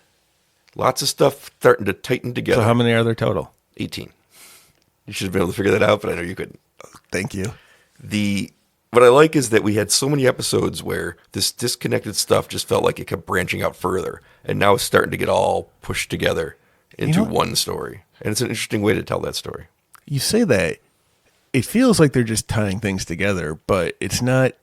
Lots of stuff starting to tighten together.
So how many are there total?
18. You should have been able to figure that out, but I know you couldn't.
Thank you.
What I like is that we had so many episodes where this disconnected stuff just felt like it kept branching out further. And now it's starting to get all pushed together into one story. And it's an interesting way to tell that story.
You say that. It feels like they're just tying things together, but it's not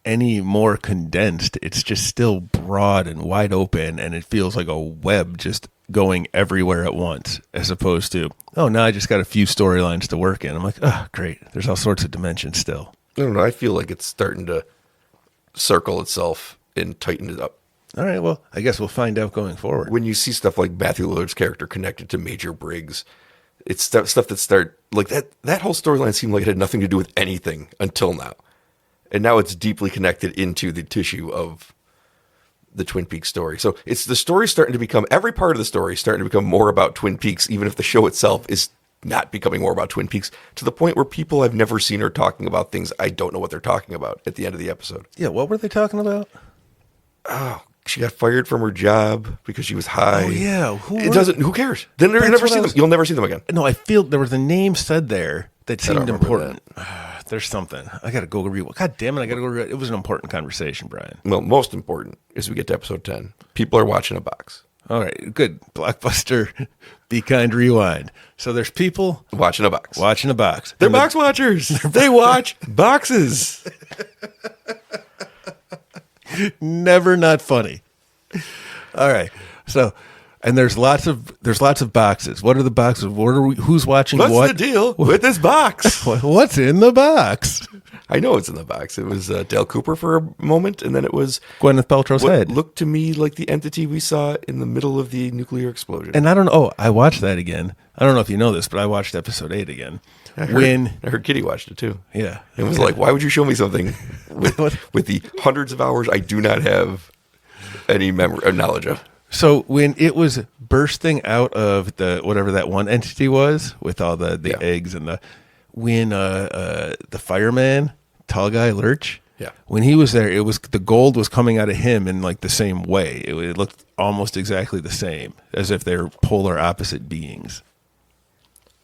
any more condensed. It's just still broad and wide open, and it feels like a web just going everywhere at once, as opposed to, oh, now I just got a few storylines to work in. I'm like, oh, great. There's all sorts of dimensions still.
I don't know. I feel like it's starting to circle itself and tighten it up.
All right, well, I guess we'll find out going forward.
When you see stuff like Matthew Lillard's character connected to Major Briggs, it's stuff that start, like that whole storyline seemed like it had nothing to do with anything until now. And now it's deeply connected into the tissue of the Twin Peaks story. So it's the story starting to become, every part of the story starting to become more about Twin Peaks, even if the show itself is not becoming more about Twin Peaks, to the point where people I've never seen are talking about things I don't know what they're talking about at the end of the episode.
Yeah, what were they talking about?
Oh, she got fired from her job because she was high.
Oh, yeah.
Who cares? Then you'll never see them. You'll never see them again.
No, I feel there was a name said there that seemed important.
That.
There's something. I got to go read. God damn it, I got to go read. It was an important conversation, Brian.
Well, most important is we get to episode 10. People are watching a box.
All right, good. Blockbuster, Be Kind, Rewind. So there's people
watching a box.
Watching a box.
They're box watchers. They watch boxes.
Never not funny. All right. So, and there's lots of boxes. What are the boxes? Who's watching what?
What's the deal with this box?
What's in the box?
I know it's in the box. It was Dale Cooper for a moment, and then it was
Gwyneth Paltrow's head.
Looked to me like the entity we saw in the middle of the nuclear explosion.
And I don't know. Oh, I watched that again. I don't know if you know this, but I watched episode 8 again.
I heard Kitty watched it too.
Yeah.
It was like, why would you show me something with the hundreds of hours I do not have any memory or knowledge of?
So when it was bursting out of the whatever that one entity was with all the eggs and the fireman, tall guy Lurch, when he was there, it was the gold was coming out of him in like the same way. It looked almost exactly the same, as if they're polar opposite beings.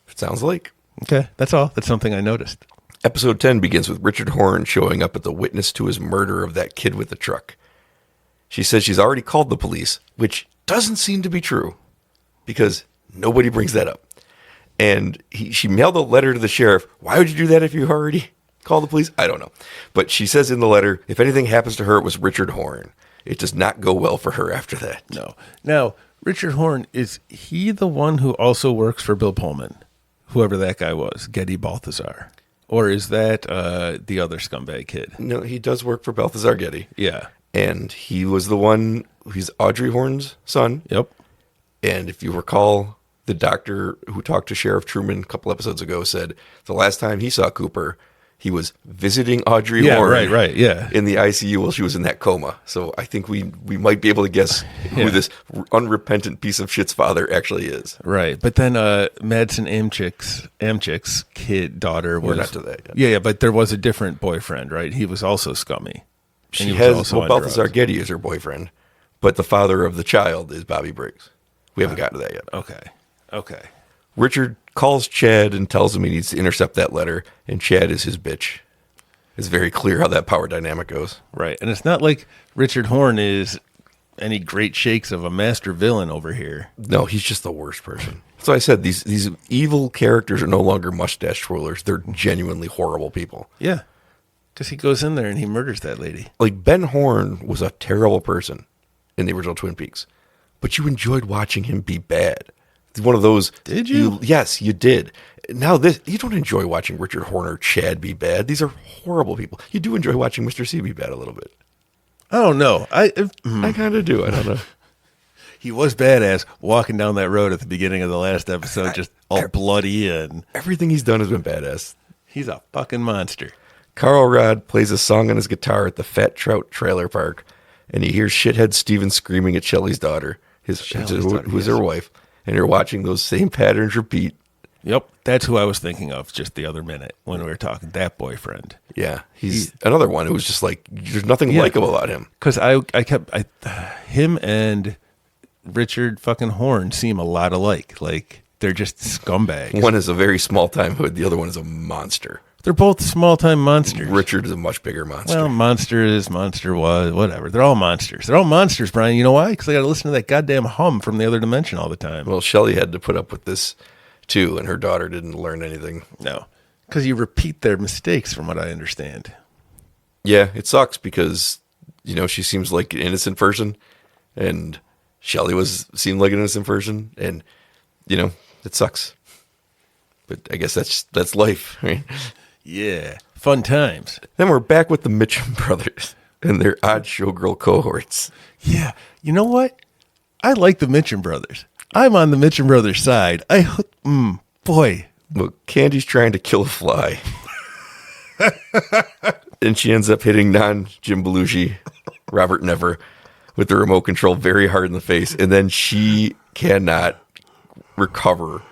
It sounds like.
Okay, that's all. That's something I noticed.
Episode 10 begins with Richard Horn showing up at the witness to his murder of that kid with the truck. She says she's already called the police, which doesn't seem to be true because nobody brings that up. And she mailed a letter to the sheriff. Why would you do that if you already called the police? I don't know. But she says in the letter, if anything happens to her, it was Richard Horn. It does not go well for her after that.
No. Now, Richard Horn, is he the one who also works for Bill Pullman? Whoever that guy was, Getty Balthazar. Or is that the other scumbag kid?
No, he does work for Balthazar Getty.
Yeah.
And he was the one, he's Audrey Horn's son.
Yep.
And if you recall, the doctor who talked to Sheriff Truman a couple episodes ago said the last time he saw Cooper, he was visiting Audrey Horn
right, yeah.
in the ICU while she was in that coma. So I think we might be able to guess who this unrepentant piece of shit's father actually is.
Right. But then Madsen Amchik's kid, daughter was...
We're not to that yet.
Yeah, but there was a different boyfriend, right? He was also scummy.
She has, Balthazar Getty is her boyfriend, but the father of the child is Bobby Briggs. We haven't gotten to that yet.
Okay.
Richard calls Chad and tells him he needs to intercept that letter, and Chad is his bitch. It's very clear how that power dynamic goes.
Right. And it's not like Richard Horn is any great shakes of a master villain over here.
No, he's just the worst person. So I said these evil characters are no longer mustache twirlers. They're genuinely horrible people.
Yeah. Because he goes in there and he murders that lady.
Like, Ben Horn was a terrible person in the original Twin Peaks, but you enjoyed watching him be bad. One of those.
Did you?
Yes, you did. Now you don't enjoy watching Richard Horn or Chad be bad. These are horrible people. You do enjoy watching Mr. C be bad a little bit.
I don't know. I
kind of do. I don't know.
He was badass walking down that road at the beginning of the last episode, just all bloody and
everything he's done has been badass.
He's a fucking monster.
Carl Rod plays a song on his guitar at the Fat Trout trailer park, and he hears shithead Steven screaming at Shelley's daughter, who's her wife. And you're watching those same patterns repeat.
Yep, that's who I was thinking of just the other minute when we were talking. That boyfriend.
Yeah, he's another one who was just like, there's nothing likable about him.
Because him and Richard fucking Horn seem a lot alike. Like, they're just scumbags.
One is a very small time hood. The other one is a monster.
They're both small-time monsters.
Richard is a much bigger monster.
Well, monster was, whatever. They're all monsters. They're all monsters, Brian. You know why? Because I got to listen to that goddamn hum from the other dimension all the time.
Well, Shelley had to put up with this, too, and her daughter didn't learn anything.
No, because you repeat their mistakes, from what I understand.
Yeah, it sucks because, she seems like an innocent person, and Shelley seemed like an innocent person, and, it sucks. But I guess that's life, right?
Yeah, fun times.
Then we're back with the Mitchum brothers and their odd showgirl cohorts.
Yeah, you know what? I like the Mitchum brothers. I'm on the Mitchum brothers' side. Boy.
Well, Candy's trying to kill a fly. And she ends up hitting non-Jim Belushi, Robert Never, with the remote control very hard in the face. And then she cannot recover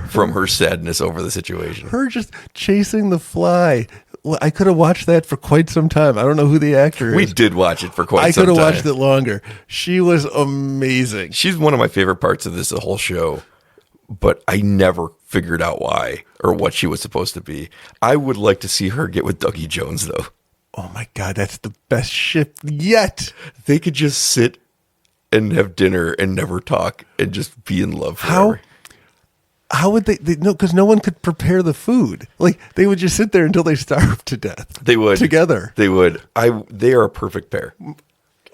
from her sadness over the situation.
Her just chasing the fly. Well, I could have watched that for quite some time. I don't know who the actor is.
We did watch it for quite some time.
I could have watched it longer. She was amazing.
She's one of my favorite parts of the whole show, but I never figured out why or what she was supposed to be. I would like to see her get with Dougie Jones, though.
Oh, my God. That's the best ship yet.
They could just sit and have dinner and never talk and just be in love forever.
How would they no, because no one could prepare the food. Like, they would just sit there until they starved to death.
They would.
Together.
They would. They are a perfect pair.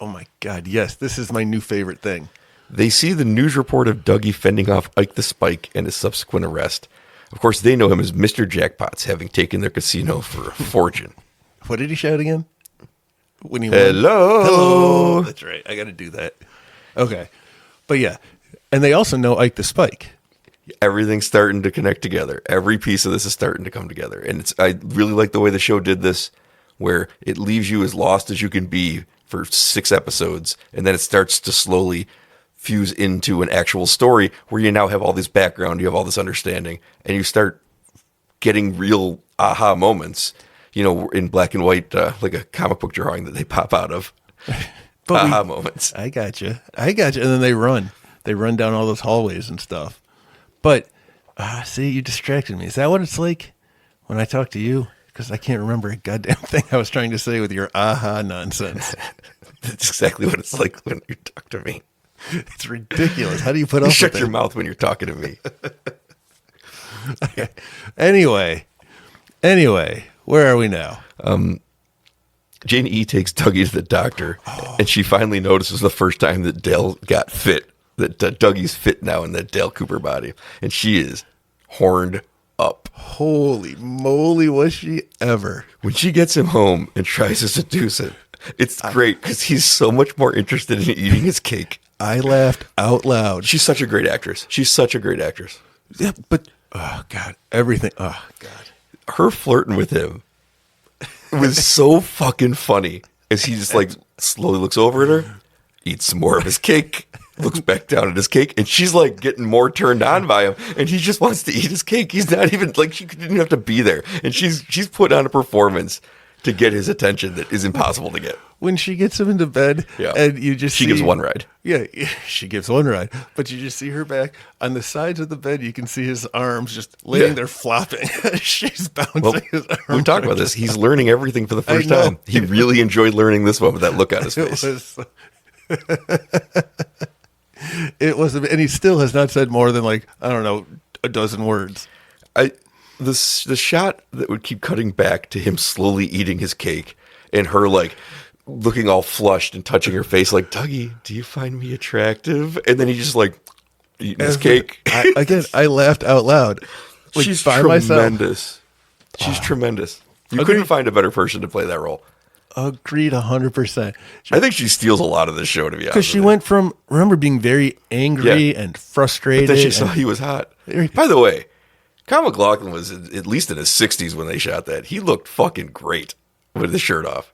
Oh, my God. Yes. This is my new favorite thing.
They see the news report of Dougie fending off Ike the Spike and his subsequent arrest. Of course, they know him as Mr. Jackpots, having taken their casino for a fortune.
What did he shout again? When he won?
Hello.
That's right. I got to do that. Okay. But yeah. And they also know Ike the Spike.
Everything's starting to connect together. Every piece of this is starting to come together. And I really like the way the show did this, where it leaves you as lost as you can be for 6 episodes. And then it starts to slowly fuse into an actual story where you now have all this background, you have all this understanding, and you start getting real aha moments, in black and white, like a comic book drawing that they pop out of. Aha moments.
I got you. And then they run down all those hallways and stuff. But See, you distracted me. Is that what it's like when I talk to you? Because I can't remember a goddamn thing I was trying to say with your aha nonsense.
That's exactly what it's like when you talk to me.
It's ridiculous. How do you put up
You
with
shut
it?
your mouth when you're talking to me.
Anyway, where are we now?
Jane E. takes Dougie to the doctor, and she finally notices the first time that Dale got fit, that Dougie's fit now in that Dale Cooper body, and she is horned up.
Holy moly, was she ever?
When she gets him home and tries to seduce him, it's great because he's so much more interested in eating his cake.
I laughed out loud.
She's such a great actress.
Yeah, but, oh, God, everything. Oh, God.
Her flirting with him was so fucking funny as he just like slowly looks over at her, eats some more of his cake, looks back down at his cake, and she's like getting more turned on by him, and he just wants to eat his cake. He's not even like, she didn't have to be there, and she's put on a performance to get his attention that is impossible to get.
When she gets him into bed, and you just
she gives one ride.
Yeah, she gives one ride, but you just see her back on the sides of the bed. You can see his arms just laying there flopping. She's bouncing his arms.
We talked about this. He's learning everything for the first time. He really enjoyed learning this one with that look on his face.
It was, and he still has not said more than like, I don't know, a dozen words.
The shot that would keep cutting back to him slowly eating his cake and her like looking all flushed and touching her face like, Dougie, do you find me attractive? And then he just like eating his cake.
I laughed out loud. Like,
She's
by
tremendous. She's tremendous. You couldn't find a better person to play that role.
Agreed 100%.
I think she steals a lot of this show, to be honest.
Because she went from, remember, being very angry and frustrated.
But then she saw he was hot. By the way, Kyle MacLachlan was at least in his 60s when they shot that. He looked fucking great with the shirt off.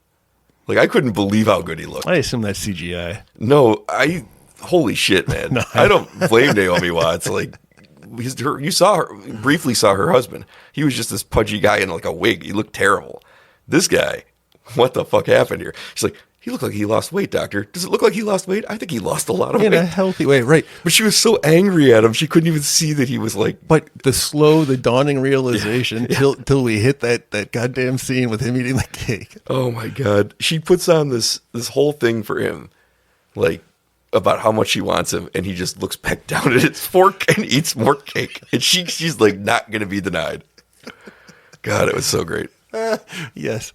Like, I couldn't believe how good he looked.
I assume that's CGI.
No, holy shit, man. No, I don't blame Naomi Watts. Like, you briefly saw her husband. He was just this pudgy guy in like a wig. He looked terrible. This guy, what the fuck happened here? She's like, he looked like he lost weight, doctor. Does it look like he lost weight? I think he lost a lot of weight.
In a healthy way, right.
But she was so angry at him, she couldn't even see that he was like...
But the dawning realization till we hit that goddamn scene with him eating the cake.
Oh, my God. She puts on this whole thing for him, like, about how much she wants him, and he just looks back down at his fork and eats more cake. And she's like, not going to be denied. God, it was so great.
Yes.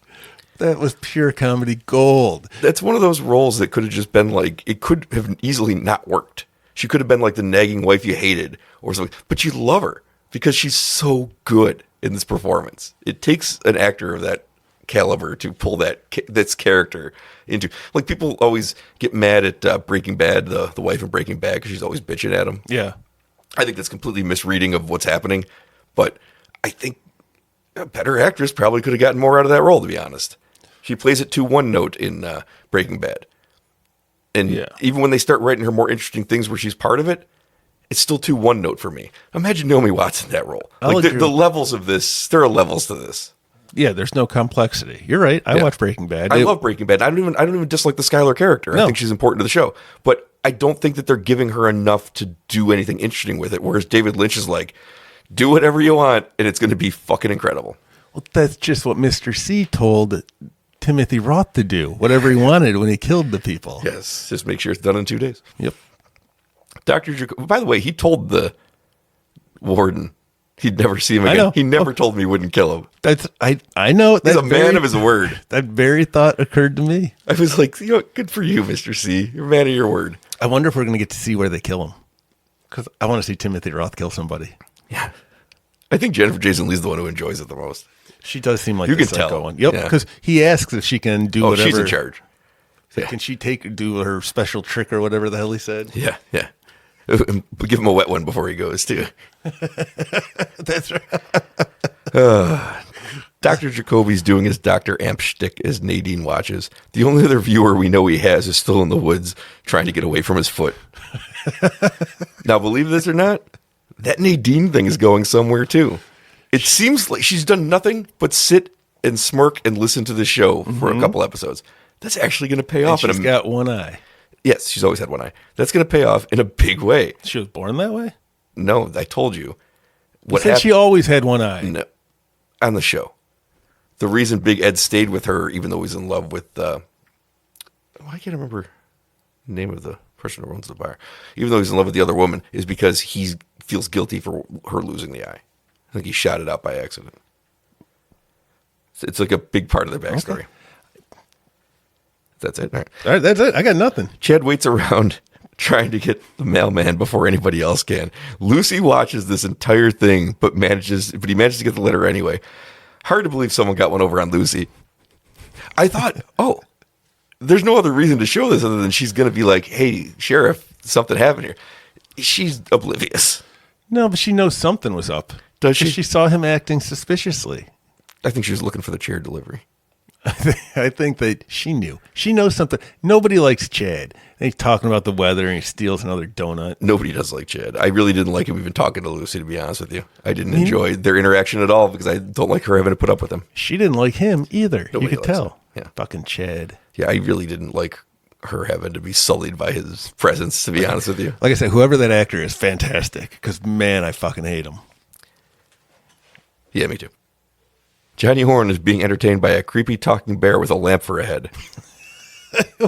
That was pure comedy gold.
That's one of those roles that could have just been like, it could have easily not worked. She could have been like the nagging wife you hated or something, but you love her because she's so good in this performance. It takes an actor of that caliber to pull this character into, like, people always get mad at Breaking Bad, the wife in Breaking Bad, because she's always bitching at him.
Yeah.
I think that's completely misreading of what's happening, but I think a better actress probably could have gotten more out of that role, to be honest. She plays it to one note in Breaking Bad. And even when they start writing her more interesting things where she's part of it, it's still too one note for me. Imagine Naomi Watts in that role. Like the levels of this, there are levels to this.
Yeah, there's no complexity. You're right. I watch Breaking Bad.
I love Breaking Bad. I don't even dislike the Skylar character.
No.
I think she's important to the show. But I don't think that they're giving her enough to do anything interesting with it. Whereas David Lynch is like, do whatever you want, and it's going to be fucking incredible.
Well, that's just what Mr. C told Timothy Roth to do. Whatever he wanted when he killed the people.
Yes, just make sure it's done in 2 days.
Yep.
Dr. Jacob, by the way, he told the warden he'd never see him again. He never told me he wouldn't kill him.
I know.
He's a man of his word.
That very thought occurred to me.
I was like, good for you, Mr. C. You're a man of your word.
I wonder if we're going to get to see where they kill him. Because I want to see Timothy Roth kill somebody.
Yeah. I think Jennifer Jason Leigh's the one who enjoys it the most.
She does seem like
you
the
can tell
one. Yep, because he asks if she can do whatever.
She's in charge.
So can she do her special trick or whatever the hell he said?
Yeah. Give him a wet one before he goes, too.
That's right.
Dr. Jacoby's doing his Dr. Amp shtick as Nadine watches. The only other viewer we know he has is still in the woods trying to get away from his foot. Now, believe this or not, that Nadine thing is going somewhere, too. It seems like she's done nothing but sit and smirk and listen to the show for a couple episodes. That's actually going to pay off.
She's got one eye.
Yes, she's always had one eye. That's going to pay off in a big way.
She was born that way?
No, I told you.
You said she always had one eye.
No, on the show. The reason Big Ed stayed with her, even though he's in love with, I can't remember the name of the person who owns the bar, even though he's in love with the other woman, is because he feels guilty for her losing the eye. I think he shot it out by accident. It's like a big part of their backstory. Okay. That's it. All
right, that's it. I got nothing.
Chad waits around trying to get the mailman before anybody else can. Lucy watches this entire thing, but he manages to get the letter anyway. Hard to believe someone got one over on Lucy. I thought, there's no other reason to show this other than she's going to be like, hey, sheriff, something happened here. She's oblivious.
No, but she knows something was up.
Does she?
She saw him acting suspiciously.
I think she was looking for the chair delivery.
I think that she knew. She knows something. Nobody likes Chad. He's talking about the weather and he steals another donut.
Nobody does like Chad. I really didn't like him even talking to Lucy, to be honest with you. I didn't enjoy their interaction at all because I don't like her having to put up with him.
She didn't like him either.
Nobody
you could tell.
Yeah.
Fucking Chad.
Yeah, I really didn't like her having to be sullied by his presence, to be honest with you.
Like I said, whoever that actor is, fantastic. Because, man, I fucking hate him.
Yeah, me too. Johnny Horn is being entertained by a creepy talking bear with a lamp for a head.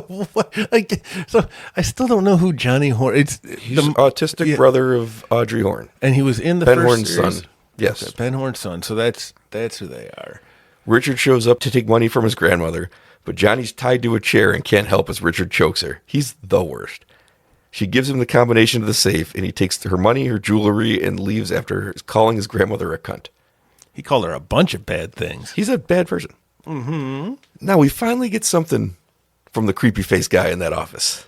What? So I still don't know who Johnny Horn is.
He's the autistic brother of Audrey Horn.
And he was in the
Ben
first
Horn's
series.
son. Yes.
Okay, Ben Horn's son. So that's who they are.
Richard shows up to take money from his grandmother, but Johnny's tied to a chair and can't help as Richard chokes her. He's the worst. She gives him the combination to the safe, and he takes her money, her jewelry, and leaves after calling his grandmother a cunt.
He called her a bunch of bad things.
He's a bad person. Mm-hmm. Now we finally get something from the creepy face guy in that office.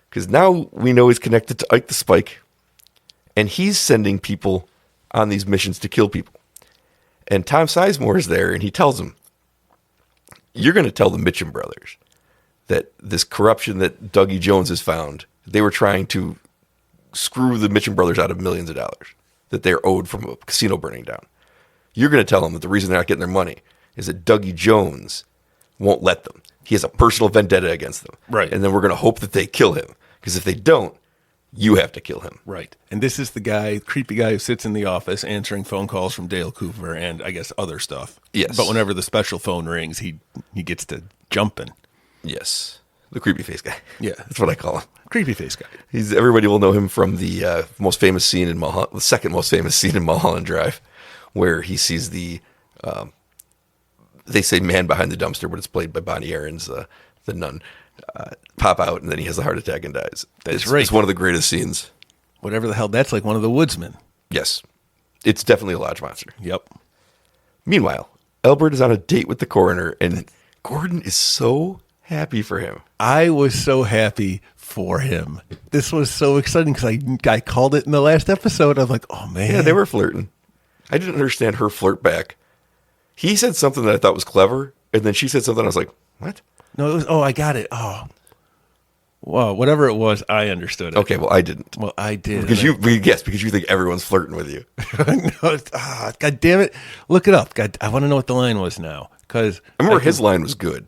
Because now we know he's connected to Ike the Spike, and he's sending people on these missions to kill people. And Tom Sizemore is there, and he tells him, you're going to tell the Mitchum brothers that this corruption that Dougie Jones has found, they were trying to screw the Mitchum brothers out of millions of dollars that they're owed from a casino burning down. You're going to tell them that the reason they're not getting their money is that Dougie Jones won't let them. He has a personal vendetta against them.
Right.
And then we're going to hope that they kill him. Because if they don't, you have to kill him.
Right. And this is the guy, creepy guy who sits in the office answering phone calls from Dale Cooper and I guess other stuff.
Yes.
But whenever the special phone rings, he gets to jumping.
Yes. The creepy face guy.
Yeah.
That's what I call him.
Creepy face guy.
Everybody will know him from the most famous scene in the second most famous scene in Mulholland Drive, where he sees the, they say man behind the dumpster, but it's played by Bonnie Aarons, the nun, pop out, and then he has a heart attack and dies.
That's right.
It's one of the greatest scenes.
Whatever the hell, that's like one of the woodsmen.
Yes. It's definitely a lodge monster.
Yep.
Meanwhile, Albert is on a date with the coroner, and Gordon is so happy for him.
I was so happy for him. This was so exciting because I called it in the last episode. I was like, oh, man.
Yeah, they were flirting. I didn't understand her flirt back. He said something that I thought was clever, and then she said something I was like, what?
No, it was, I got it. Oh. Well, whatever it was, I understood it.
Okay, well, I didn't.
Well, I did.
Because you think everyone's flirting with you.
No, God damn it. Look it up. God, I want to know what the line was now. Because
I remember his line was good.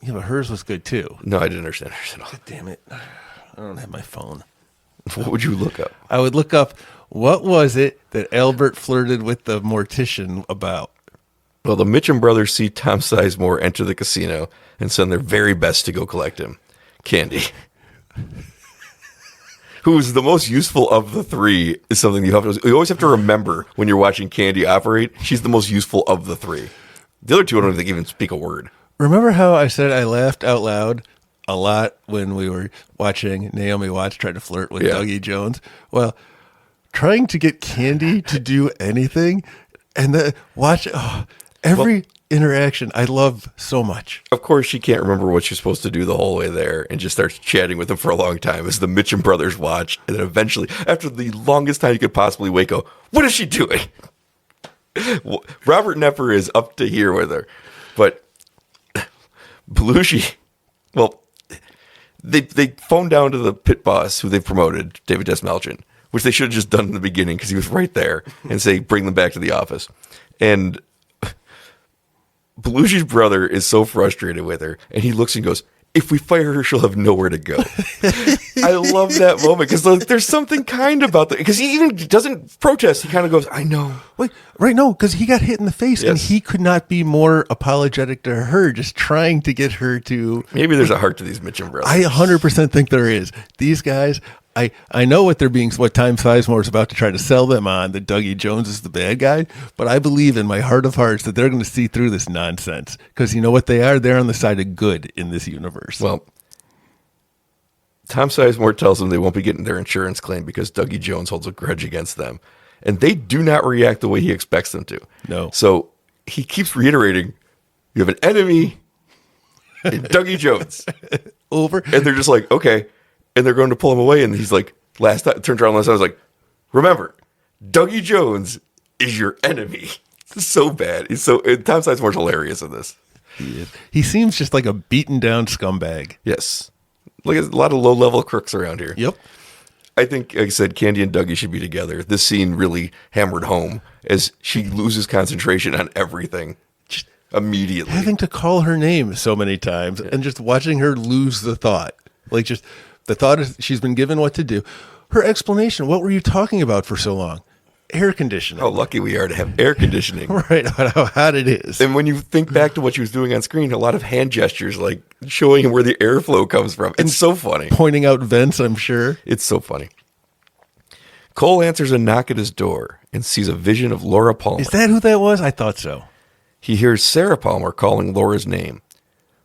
Yeah, but hers was good too.
No, I didn't understand hers at all.
God damn it. I don't have my phone.
What would you look up?
I would look up, what was it that Albert flirted with the mortician about?
Well, the Mitchum brothers see Tom Sizemore enter the casino and send their very best to go collect him. Candy. Who's the most useful of the three is something you always have to remember when you're watching Candy operate. She's the most useful of the three. The other two, I don't think even speak a word.
Remember how I said I laughed out loud a lot when we were watching Naomi Watts try to flirt with Dougie Jones? Well, trying to get Candy to do anything and every interaction I love so much.
Of course, she can't remember what she's supposed to do the whole way there and just starts chatting with him for a long time as the Mitchum brothers watch. And then eventually, after the longest time you could possibly wait, go, what is she doing? Robert Knepper is up to here with her. But Belushi, well, they phoned down to the pit boss who they promoted, David Desmalchin, which they should have just done in the beginning because he was right there, and say, bring them back to the office. And Belushi's brother is so frustrated with her, and he looks and goes, if we fire her, she'll have nowhere to go. I love that moment because there's something kind about that. Because he even doesn't protest. He kind of goes, I know.
Wait, right? No, because he got hit in the face, and he could not be more apologetic to her, just trying to get her to.
Maybe there's a heart to these Mitchum brothers.
I 100% think there is. These guys, I know what Time Sizemore is about to try to sell them on, that Dougie Jones is the bad guy, but I believe in my heart of hearts that they're going to see through this nonsense, because you know what they are? They're on the side of good in this universe.
Well, Tom Sizemore tells them they won't be getting their insurance claim because Dougie Jones holds a grudge against them, and they do not react the way he expects them to.
No.
So he keeps reiterating, you have an enemy in Dougie Jones.
Over.
And they're just like, okay. And they're going to pull him away. And he's like, turns around last time, I was like, remember, Dougie Jones is your enemy. It's so bad. Tom Sizemore's hilarious in this.
He is. He seems just like a beaten down scumbag.
Yes. Like a lot of low level crooks around here.
Yep.
I think, like I said, Candy and Dougie should be together. This scene really hammered home as she loses concentration on everything just immediately.
Having to call her name so many times and just watching her lose the thought. Like, just the thought is she's been given what to do. Her explanation, what were you talking about for so long? Air conditioning.
How lucky we are to have air conditioning.
Right, how hot it is.
And when you think back to what she was doing on screen, a lot of hand gestures, like showing where the airflow comes from. It's so funny.
Pointing out vents, I'm sure.
It's so funny. Cole answers a knock at his door and sees a vision of Laura Palmer.
Is that who that was? I thought so.
He hears Sarah Palmer calling Laura's name,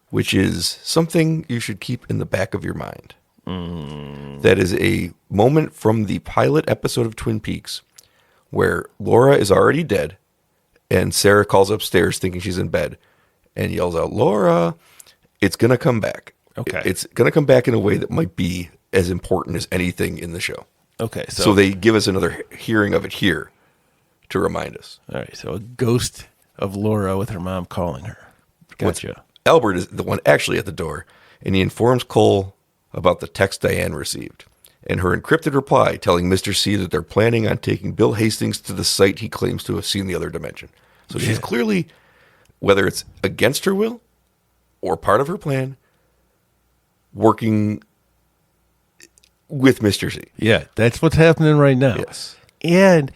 which is something you should keep in the back of your mind. That is a moment from the pilot episode of Twin Peaks where Laura is already dead and Sarah calls upstairs thinking she's in bed and yells out, Laura, it's going to come back.
Okay.
It's going to come back in a way that might be as important as anything in the show.
Okay.
So they give us another hearing of it here to remind us.
All right. So a ghost of Laura with her mom calling her. Gotcha.
Albert is the one actually at the door, and he informs Cole about the text Diane received and her encrypted reply telling Mr. C that they're planning on taking Bill Hastings to the site he claims to have seen the other dimension. So she's clearly, whether it's against her will or part of her plan, working with Mr. C.
Yeah, that's what's happening right now.
Yes.
And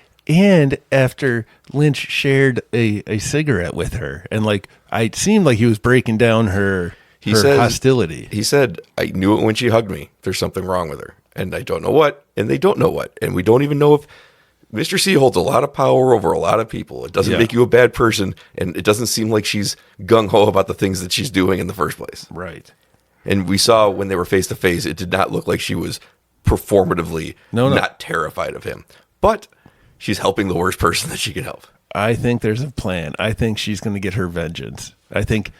after Lynch shared a cigarette with her, and like it seemed like he was breaking down her hostility.
He said, I knew it when she hugged me. There's something wrong with her. And I don't know what, and they don't know what. And we don't even know if Mr. C holds a lot of power over a lot of people. It doesn't make you a bad person, and it doesn't seem like she's gung-ho about the things that she's doing in the first place.
Right.
And we saw when they were face-to-face, it did not look like she was performatively not terrified of him. But she's helping the worst person that she can help.
I think there's a plan. I think she's going to get her vengeance. I think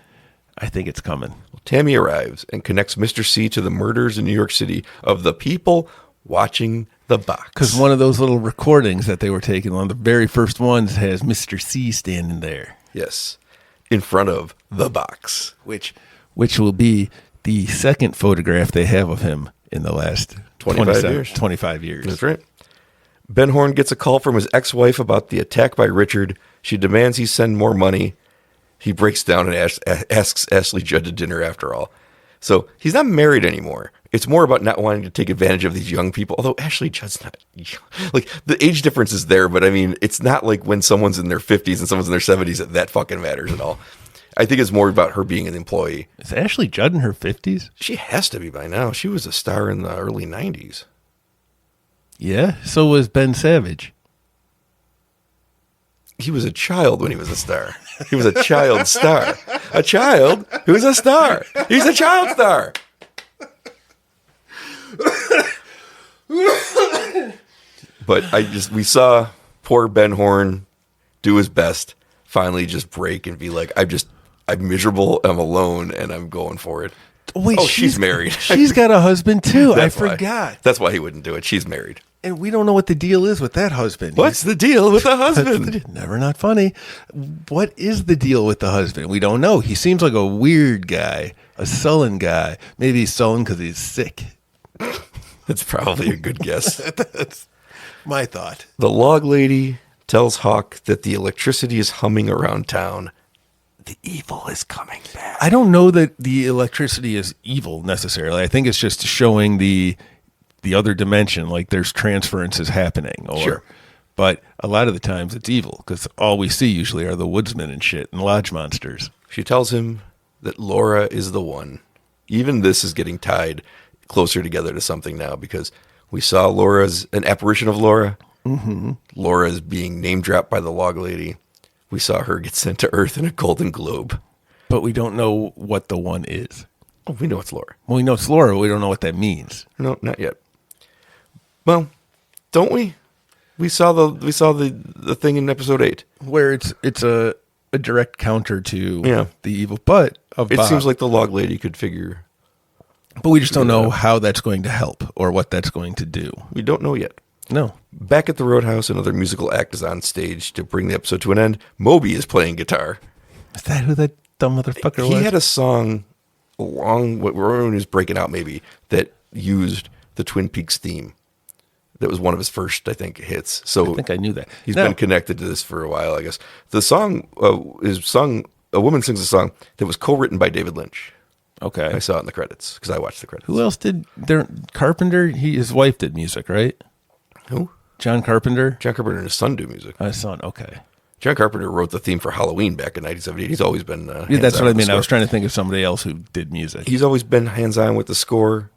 it's coming.
Tammy arrives and connects Mr. C to the murders in New York City of the people watching the box.
Because one of those little recordings that they were taking, one of the very first ones, has Mr. C standing there.
Yes, in front of the box.
Which will be the second photograph they have of him in the last 25 years.
That's right. Ben Horn gets a call from his ex-wife about the attack by Richard. She demands he send more money. He breaks down and asks Ashley Judd to dinner after all. So he's not married anymore. It's more about not wanting to take advantage of these young people. Although Ashley Judd's not young. Like, the age difference is there, but I mean, it's not like when someone's in their 50s and someone's in their 70s that fucking matters at all. I think it's more about her being an employee.
Is Ashley Judd in her 50s?
She has to be by now. She was a star in the early 90s.
Yeah, so was Ben Savage.
He was a child when he was a star. He was a child star. A child who's a star. He's a child star. But we saw poor Ben Horn do his best, finally just break and be like, I'm miserable, I'm alone, and I'm going for it.
Wait,
she's married.
She's got a husband too. I forgot.
That's why he wouldn't do it. She's married.
And we don't know what the deal is with that husband.
What's the deal with the husband?
Never not funny. What is the deal with the husband? We don't know. He seems like a weird guy, a sullen guy. Maybe he's sullen because he's sick.
That's probably a good guess.
That's my thought.
The log lady tells Hawk that the electricity is humming around town. The evil is coming back.
I don't know that the electricity is evil necessarily. I think it's just showing the other dimension, like there's transferences happening.
Sure.
But a lot of the times it's evil because all we see usually are the woodsmen and shit and lodge monsters.
She tells him that Laura is the one. Even this is getting tied closer together to something now because we saw an apparition of Laura. Mm-hmm. Laura is being name dropped by the log lady. We saw her get sent to Earth in a golden globe.
But we don't know what the one is.
Oh, we know it's Laura.
Well, we know it's Laura, but we don't know what that means.
No, not yet. Well, don't we? We saw the thing in episode 8
where it's a direct counter to the evil butt of
It
Bob.
seems like the log lady could figure.
But we just don't know how that's going to help or what that's going to do.
We don't know yet.
No.
Back at the Roadhouse, another musical act is on stage to bring the episode to an end. Moby is playing guitar.
Is that who that dumb motherfucker was?
He had a song along when he was breaking out, maybe, that used the Twin Peaks theme. That was one of his first, I think, hits. So
I think I knew that.
He's been connected to this for a while, I guess. The song is sung. A woman sings a song that was co-written by David Lynch.
Okay.
I saw it in the credits because I watched the credits.
Who else did Carpenter? His wife did music, right?
Who?
John Carpenter.
John Carpenter and his son do music.
His son. Okay.
John Carpenter wrote the theme for Halloween back in 1978. He's always been.
Yeah, that's what I mean. I was trying to think of somebody else who did music.
He's always been hands-on with the score,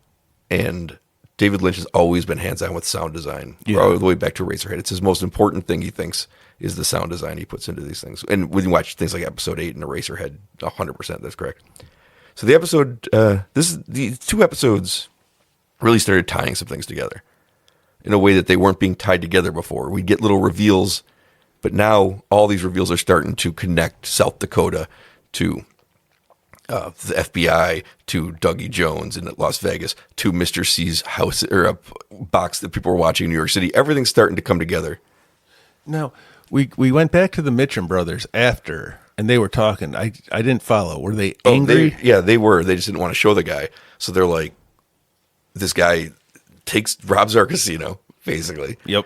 and David Lynch has always been hands-on with sound design, all the way back to Eraserhead. It's his most important thing, he thinks, is the sound design he puts into these things. And when you watch things like Episode 8 and Eraserhead, 100%, that's correct. So the episode, the 2 episodes really started tying some things together in a way that they weren't being tied together before. We'd get little reveals, but now all these reveals are starting to connect South Dakota to the FBI, to Dougie Jones in Las Vegas, to Mr. C's house or a box that people were watching in New York City. Everything's starting to come together.
Now, we went back to the Mitchum brothers after, and they were talking. I didn't follow. Were they angry?
They were. They just didn't want to show the guy. So they're like, this guy robs our casino, basically.
Yep.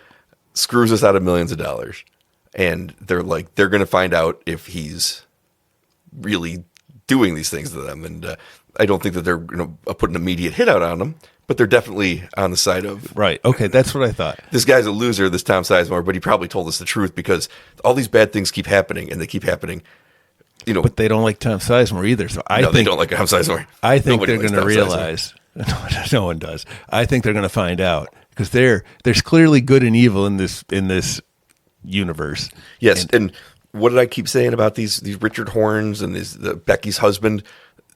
Screws us out of millions of dollars. And they're like, they're going to find out if he's really doing these things to them. And I don't think that they're going to put an immediate hit out on him, but they're definitely on the side of...
Right. Okay, that's what I thought.
This guy's a loser, this Tom Sizemore, but he probably told us the truth because all these bad things keep happening, and they keep happening,
But they don't like Tom Sizemore either, so I think...
they don't like Tom Sizemore.
I think they're going to realize... No one does. I think they're going to find out, because there's clearly good and evil in this universe.
Yes, and what did I keep saying about these Richard Horns and Becky's husband?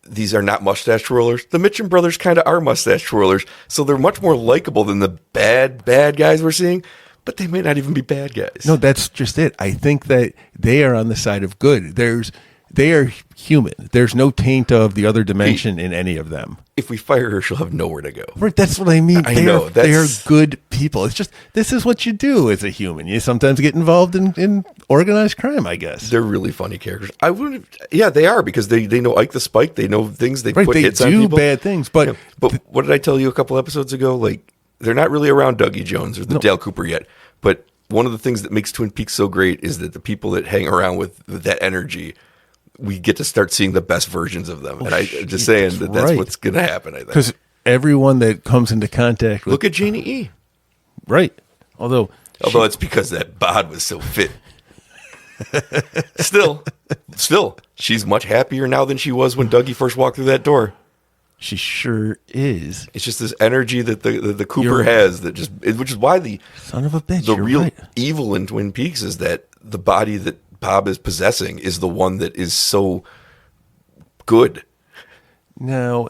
These are not mustache twirlers. The Mitchum brothers kind of are mustache twirlers, so they're much more likable than the bad guys we're seeing, but they may not even be bad guys.
No, that's just it. I think that they are on the side of good. They are human. There's no taint of the other dimension in any of them.
If we fire her, she'll have nowhere to go.
Right, that's what I mean.
I know.
They are good people. It's just, this is what you do as a human. You sometimes get involved in organized crime, I guess.
They're really funny characters. They are, because they know Ike the Spike. They know things. They put hits on people.
They do bad things, but...
But what did I tell you a couple episodes ago? Like, they're not really around Dougie Jones or Dale Cooper yet, but one of the things that makes Twin Peaks so great is that the people that hang around with that energy, we get to start seeing the best versions of them. And I'm just saying that's what's going to happen, I think.
Because everyone that comes into contact with...
Look at Janie E.
Right. Although
it's because that bod was so fit. Still, she's much happier now than she was when Dougie first walked through that door.
She sure is.
It's just this energy that the Cooper has which is why the
son of a bitch.
The real evil in Twin Peaks is that the body that Bob is possessing is the one that is so good.
Now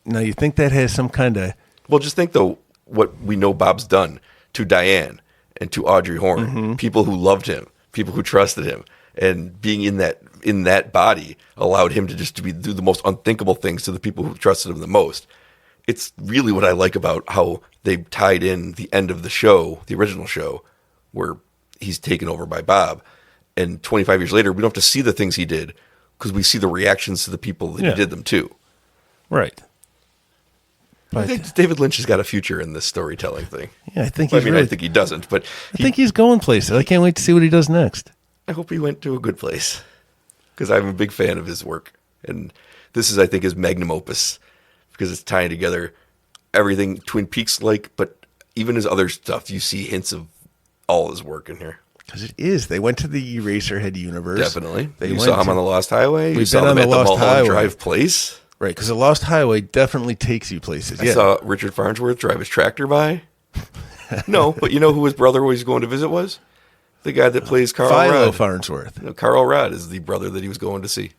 you think that has some kind of...
Well, just think though what we know Bob's done to Diane and to Audrey Horne, people who loved him, people who trusted him, and being in that body allowed him to do the most unthinkable things to the people who trusted him the most. It's really what I like about how they tied in the end of the show, the original show, where he's taken over by Bob. And 25 years later, we don't have to see the things he did because we see the reactions to the people that he did them to.
Right.
I think David Lynch has got a future in this storytelling thing.
Yeah, I think
I think he doesn't, but
I think he's going places. I can't wait to see what he does next.
I hope he went to a good place. because I'm a big fan of his work. And this is, I think, his magnum opus because it's tying together everything Twin Peaks-like, but even his other stuff, you see hints of all his work in here.
Because it is. They went to the Eraserhead universe.
Definitely. You saw him on the Lost Highway. You saw
been
him
on the
at the
Lost
Mulholland
Highway.
Drive place.
Right, because the Lost Highway definitely takes you places.
I saw Richard Farnsworth drive his tractor by. No, but you know who his brother was going to visit was? The guy that plays Carl
Philo
Rudd.
Farnsworth.
No, Carl Rudd is the brother that he was going to see.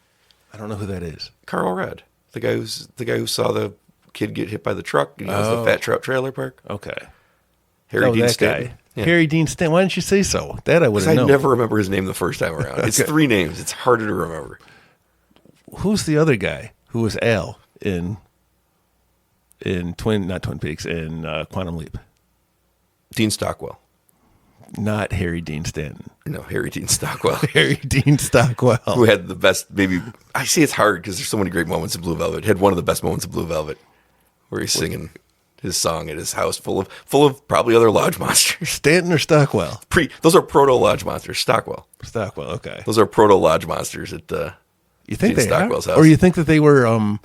I don't know who that is.
Carl Rudd, the guy who saw the kid get hit by the truck. You know, the Fat Trout Trailer Park.
Okay.
Harry Dean
that
Stanton.
guy.
Yeah.
Harry Dean Stanton. Why didn't you say so? That I would have
I
known.
never remember his name the first time around. It's
Okay.
3 names. It's harder to remember.
Who's the other guy who was Al in Quantum Leap?
Dean Stockwell.
Not Harry Dean Stanton.
No, Harry Dean Stockwell.
Harry Dean Stockwell.
Who had the best, maybe, I say it's hard because there's so many great moments in Blue Velvet. Had one of the best moments of Blue Velvet where he's singing his song at his house full of probably other lodge monsters.
Stanton or Stockwell?
Those are proto lodge monsters. Stockwell.
Stockwell, okay.
Those are proto lodge monsters at
You think
Gene
they are?
Stockwell's house.
Or you think that they were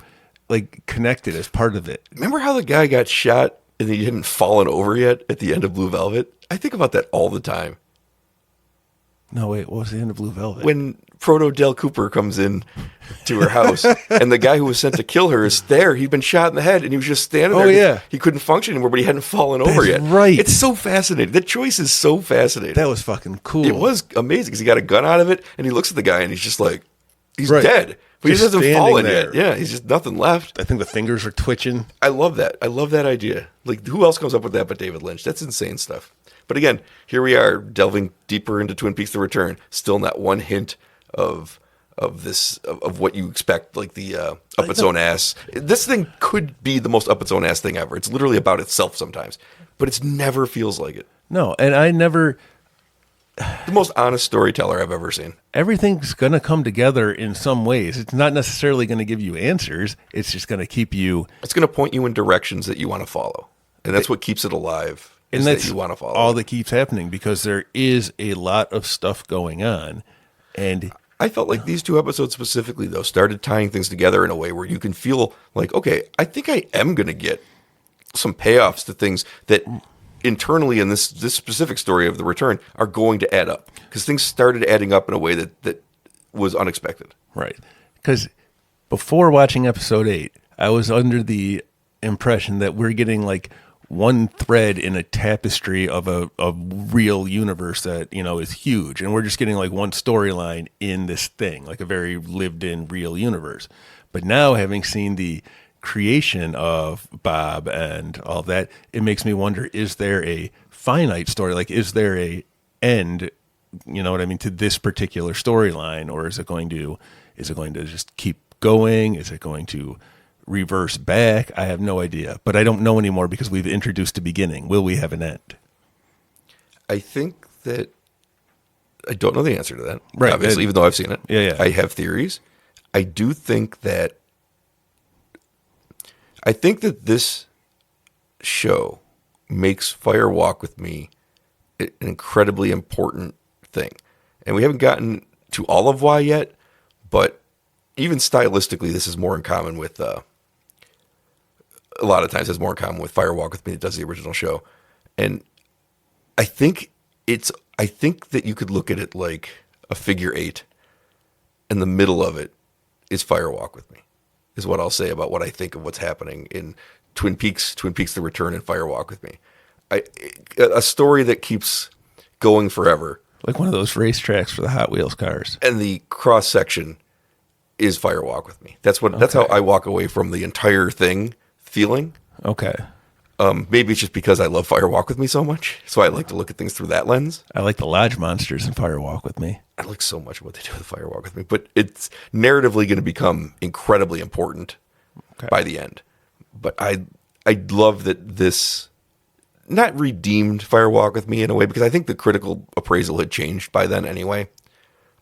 like connected as part of it?
Remember how the guy got shot and he hadn't fallen over yet at the end of Blue Velvet? I think about that all the time.
No, wait, what was the end of Blue Velvet?
When Proto Del Cooper comes in to her house and the guy who was sent to kill her is there. He'd been shot in the head and he was just standing there.
Oh, yeah.
He couldn't function anymore, but he hadn't fallen over yet.
right.
It's so fascinating. That choice is so fascinating.
That was fucking cool.
It was amazing because he got a gun out of it and he looks at the guy and he's just like, he's
Right.
dead. But
He's
he hasn't
standing
fallen
there.
yet. Yeah, he's just nothing left.
I think the fingers are twitching.
I love that. I love that idea. Like, who else comes up with that but David Lynch? That's insane stuff. But again, here we are delving deeper into Twin Peaks: The Return. Still not one hint of what you expect, like the up its own ass. This thing could be the most up its own ass thing ever. It's literally about itself sometimes, but it never feels like it.
No, and I never...
The most honest storyteller I've ever seen.
Everything's going to come together in some ways. It's not necessarily going to give you answers. It's just going to keep you...
It's going to point you in directions that you want to follow. And that's what keeps it alive.
And
That
that's
you want to follow.
all that keeps happening because there is a lot of stuff going on. And
I felt like these 2 episodes specifically, though, started tying things together in a way where you can feel like, okay, I think I am going to get some payoffs to things that internally in this specific story of the return are going to add up. Because things started adding up in a way that was unexpected.
right. Because before watching episode 8, I was under the impression that we're getting like one thread in a tapestry of a real universe that, you know, is huge. And we're just getting like one storyline in this thing, like a very lived in real universe. But now having seen the creation of Bob and all that, it makes me wonder, is there a finite story? Like, is there a end, you know what I mean, to this particular storyline? Or is it going to just keep going? Is it going to reverse back? I have no idea, but I don't know anymore because we've introduced a beginning. Will we have an end?
I think that I don't know the answer to that.
Right.
Obviously, even though I've seen it.
Yeah.
I have theories. I do think that this show makes Fire Walk with Me an incredibly important thing. And we haven't gotten to all of why yet, but even stylistically, this is more in common with a lot of times has more in common with Fire Walk with Me than it does the original show. And I think that you could look at it like a figure 8, and the middle of it is Fire Walk with Me, is what I'll say about what I think of what's happening in Twin Peaks: The Return, and Fire Walk with Me. A story that keeps going forever.
Like one of those racetracks for the Hot Wheels cars.
And the cross section is Fire Walk with Me. That's how I walk away from the entire thing feeling.
Okay.
Maybe it's just because I love Fire Walk with Me so much, so I like to look at things through that lens.
I like the lodge monsters in Fire Walk with Me.
I like so much of what they do with Fire Walk with Me, but it's narratively going to become incredibly important by the end. But I love that this not redeemed Fire Walk with Me in a way, because I think the critical appraisal had changed by then anyway,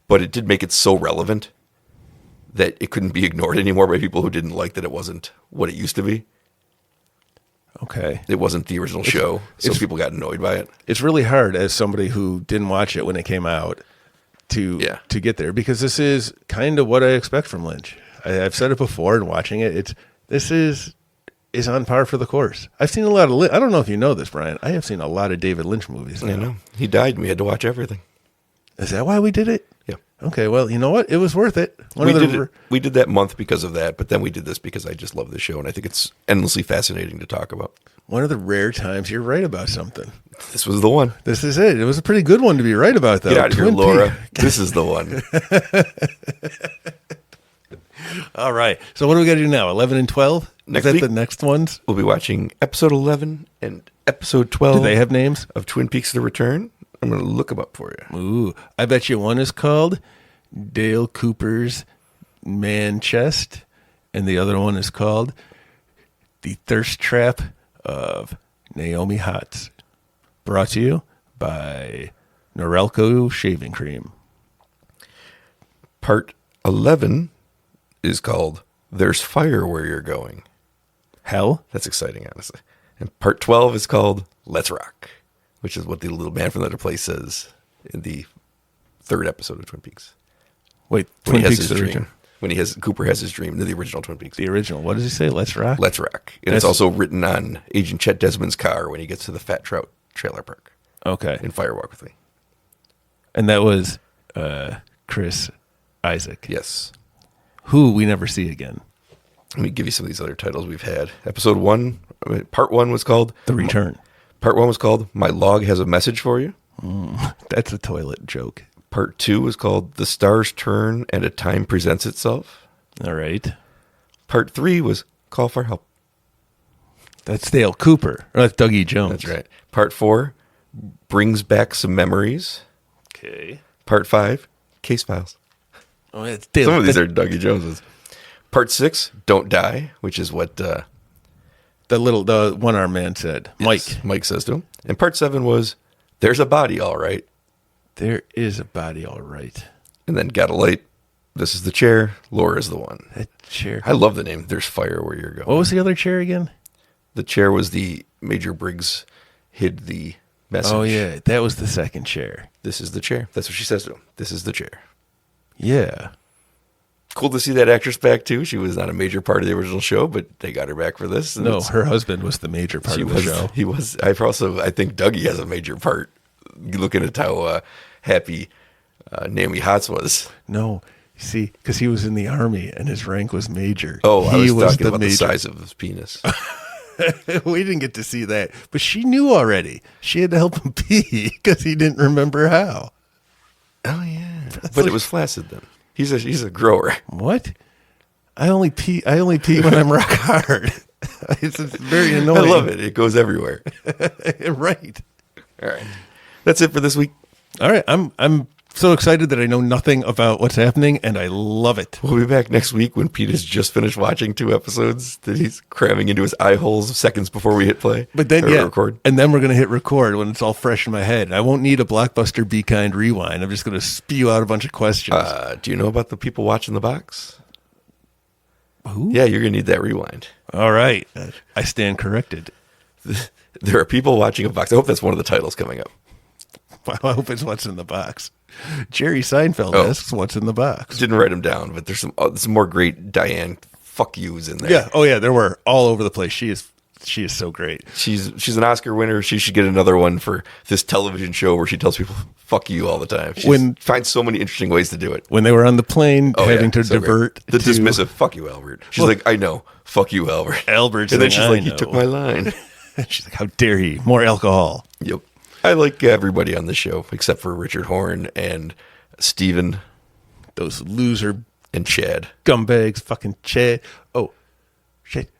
but it did make it so relevant that it couldn't be ignored anymore by people who didn't like that it wasn't what it used to be.
Okay.
It wasn't the original show, so people got annoyed by it.
It's really hard as somebody who didn't watch it when it came out to
Yeah.
to get there, because this is kind of what I expect from Lynch. I've said it before, and watching it, this is on par for the course. I've seen a lot of I don't know if you know this, Brian. I have seen a lot of David Lynch movies now.
I know. He died and we had to watch everything.
Is that why we did it?
Yeah.
Okay, well, you know what? It was worth it.
We did that month because of that, but then we did this because I just love the show, and I think it's endlessly fascinating to talk about.
One of the rare times you're right about something.
This was the one.
This is it. It was a pretty good one to be right about, though.
Get out of here,
Twin
Laura.
Peaks.
This is the one.
All right. So what do we got to do now? 11 and 12?
Next
is that
week?
the next ones?
We'll be watching episode 11 and episode 12.
Do they have names?
Of Twin Peaks: The Return. I'm going to look them up for you.
Ooh, I bet you one is called Dale Cooper's Man Chest, and the other one is called The Thirst Trap of Naomi Hotz. Brought to you by Norelco Shaving Cream.
Part 11 is called There's Fire Where You're Going.
Hell?
That's exciting, honestly. And part 12 is called Let's Rock, which is what the little man from the other place says in the third episode of Twin Peaks.
Wait,
When
Twin
he has
Peaks
his
The
dream.
Return.
Cooper has his dream in the original Twin Peaks.
The original. What does he say? Let's rock?
Let's Rock. And it's also written on Agent Chet Desmond's car when he gets to the Fat Trout trailer park
Okay.
in Firewalk with Me.
And that was Chris Isaac,
Yes.
who we never see again.
Let me give you some of these other titles we've had. Part 1 was called
The Return.
Part 1 was called My Log Has a Message for You.
That's a toilet joke.
Part 2 was called The Stars Turn and a Time Presents Itself.
All right.
Part 3 was Call for Help.
That's Dale Cooper. Or that's Dougie Jones.
That's right. Part 4 Brings Back Some Memories.
Okay.
Part 5 Case Files.
Oh, it's Dale.
Some of these are Dougie Jones's. Part 6 Don't Die, which is what
the one-armed man said.
Mike says to him. And part 7 was There's a Body, All Right.
There is a body, all right.
And then Got a Light. This is the chair. Laura's the one.
That chair.
I love the name. There's Fire Where You're Going.
What was the other chair again?
The chair was the Major Briggs hid the message.
Oh, yeah. That was the second chair.
This is the chair. That's what she says to him. This is the chair.
Yeah.
Cool to see that actress back, too. She was not a major part of the original show, but they got her back for this. And
No, her husband was the major part of the show.
He was. I think Dougie has a major part. Looking at how happy Naomi Hotz was.
No. See, because he was in the Army and his rank was major.
Oh,
he
I was talking about
major.
the size of his penis.
We didn't get to see that. But she knew already. She had to help him pee because he didn't remember how.
Oh, yeah. But it was flaccid then. He's a grower.
What? I only pee when I'm rock hard. It's very annoying.
I love it. It goes everywhere.
Right.
All right. That's it for this week.
All right. I'm so excited that I know nothing about what's happening, and I love it.
We'll be back next week when Pete has just finished watching 2 episodes that he's cramming into his eye holes seconds before we hit play.
But then,
record.
And then we're going to hit record when it's all fresh in my head. I won't need a Blockbuster Be Kind rewind. I'm just going to spew out a bunch of questions.
Do you know about the people watching the box?
Who?
Yeah, you're going to need that rewind.
All right. I stand corrected.
There are people watching a box. I hope that's one of the titles coming up.
I hope it's what's in the box. Jerry Seinfeld asks what's in the box.
Didn't write them down, but there's some more great Diane fuck yous in there.
Yeah. Oh, yeah. There were all over the place. She is so great.
She's an Oscar winner. She should get another one for this television show where she tells people "fuck you" all the time. She finds so many interesting ways to do it.
When they were on the plane, having to divert
the dismissive "fuck you, Albert." She's like, "I know, fuck you, Albert."
Albert's
and then she's like,
"You
took my line."
She's like, "How dare he? More alcohol."
Yep. I like everybody on the show except for Richard Horn and Steven.
Those loser
and Chad.
Gumbags, fucking Chad. Oh, shit.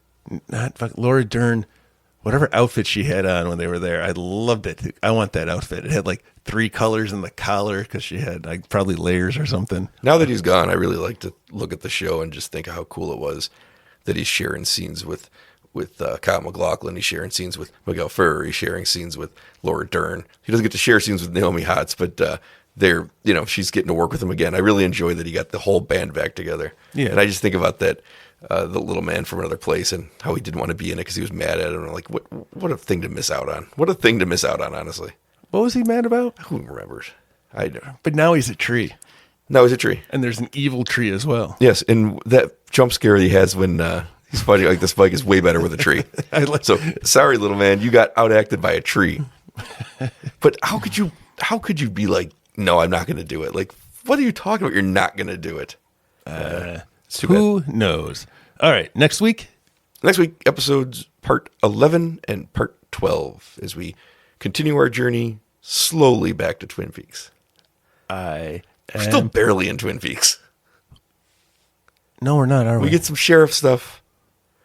Not fucking Laura Dern. Whatever outfit she had on when they were there, I loved it. I want that outfit. It had like 3 colors in the collar because she had like probably layers or something.
Now that he's gone, I really like to look at the show and just think of how cool it was that he's sharing scenes with Kyle MacLachlan. He's sharing scenes with Miguel Ferrer. He's sharing scenes with Laura Dern. He doesn't get to share scenes with Naomi Hotz, but she's getting to work with him again. I really enjoy that he got the whole band back together.
Yeah.
And I just think about that, the little man from another place and how he didn't want to be in it because he was mad at it. And like, what a thing to miss out on. What a thing to miss out on, honestly.
What was he mad about?
Who remembers? I know.
But now he's a tree.
No, he's a tree.
And there's an evil tree as well.
Yes, and that jump scare he has when he's fighting like this bike is way better with a tree. So sorry, little man, you got outacted by a tree. But how could you be like, no, I'm not going to do it? Like, what are you talking about? You're not going to do it.
Who knows? All right, next week,
episodes part 11 and part 12 as we continue our journey slowly back to Twin Peaks. We're still barely in Twin Peaks.
No, we're not, are we?
We get some sheriff stuff.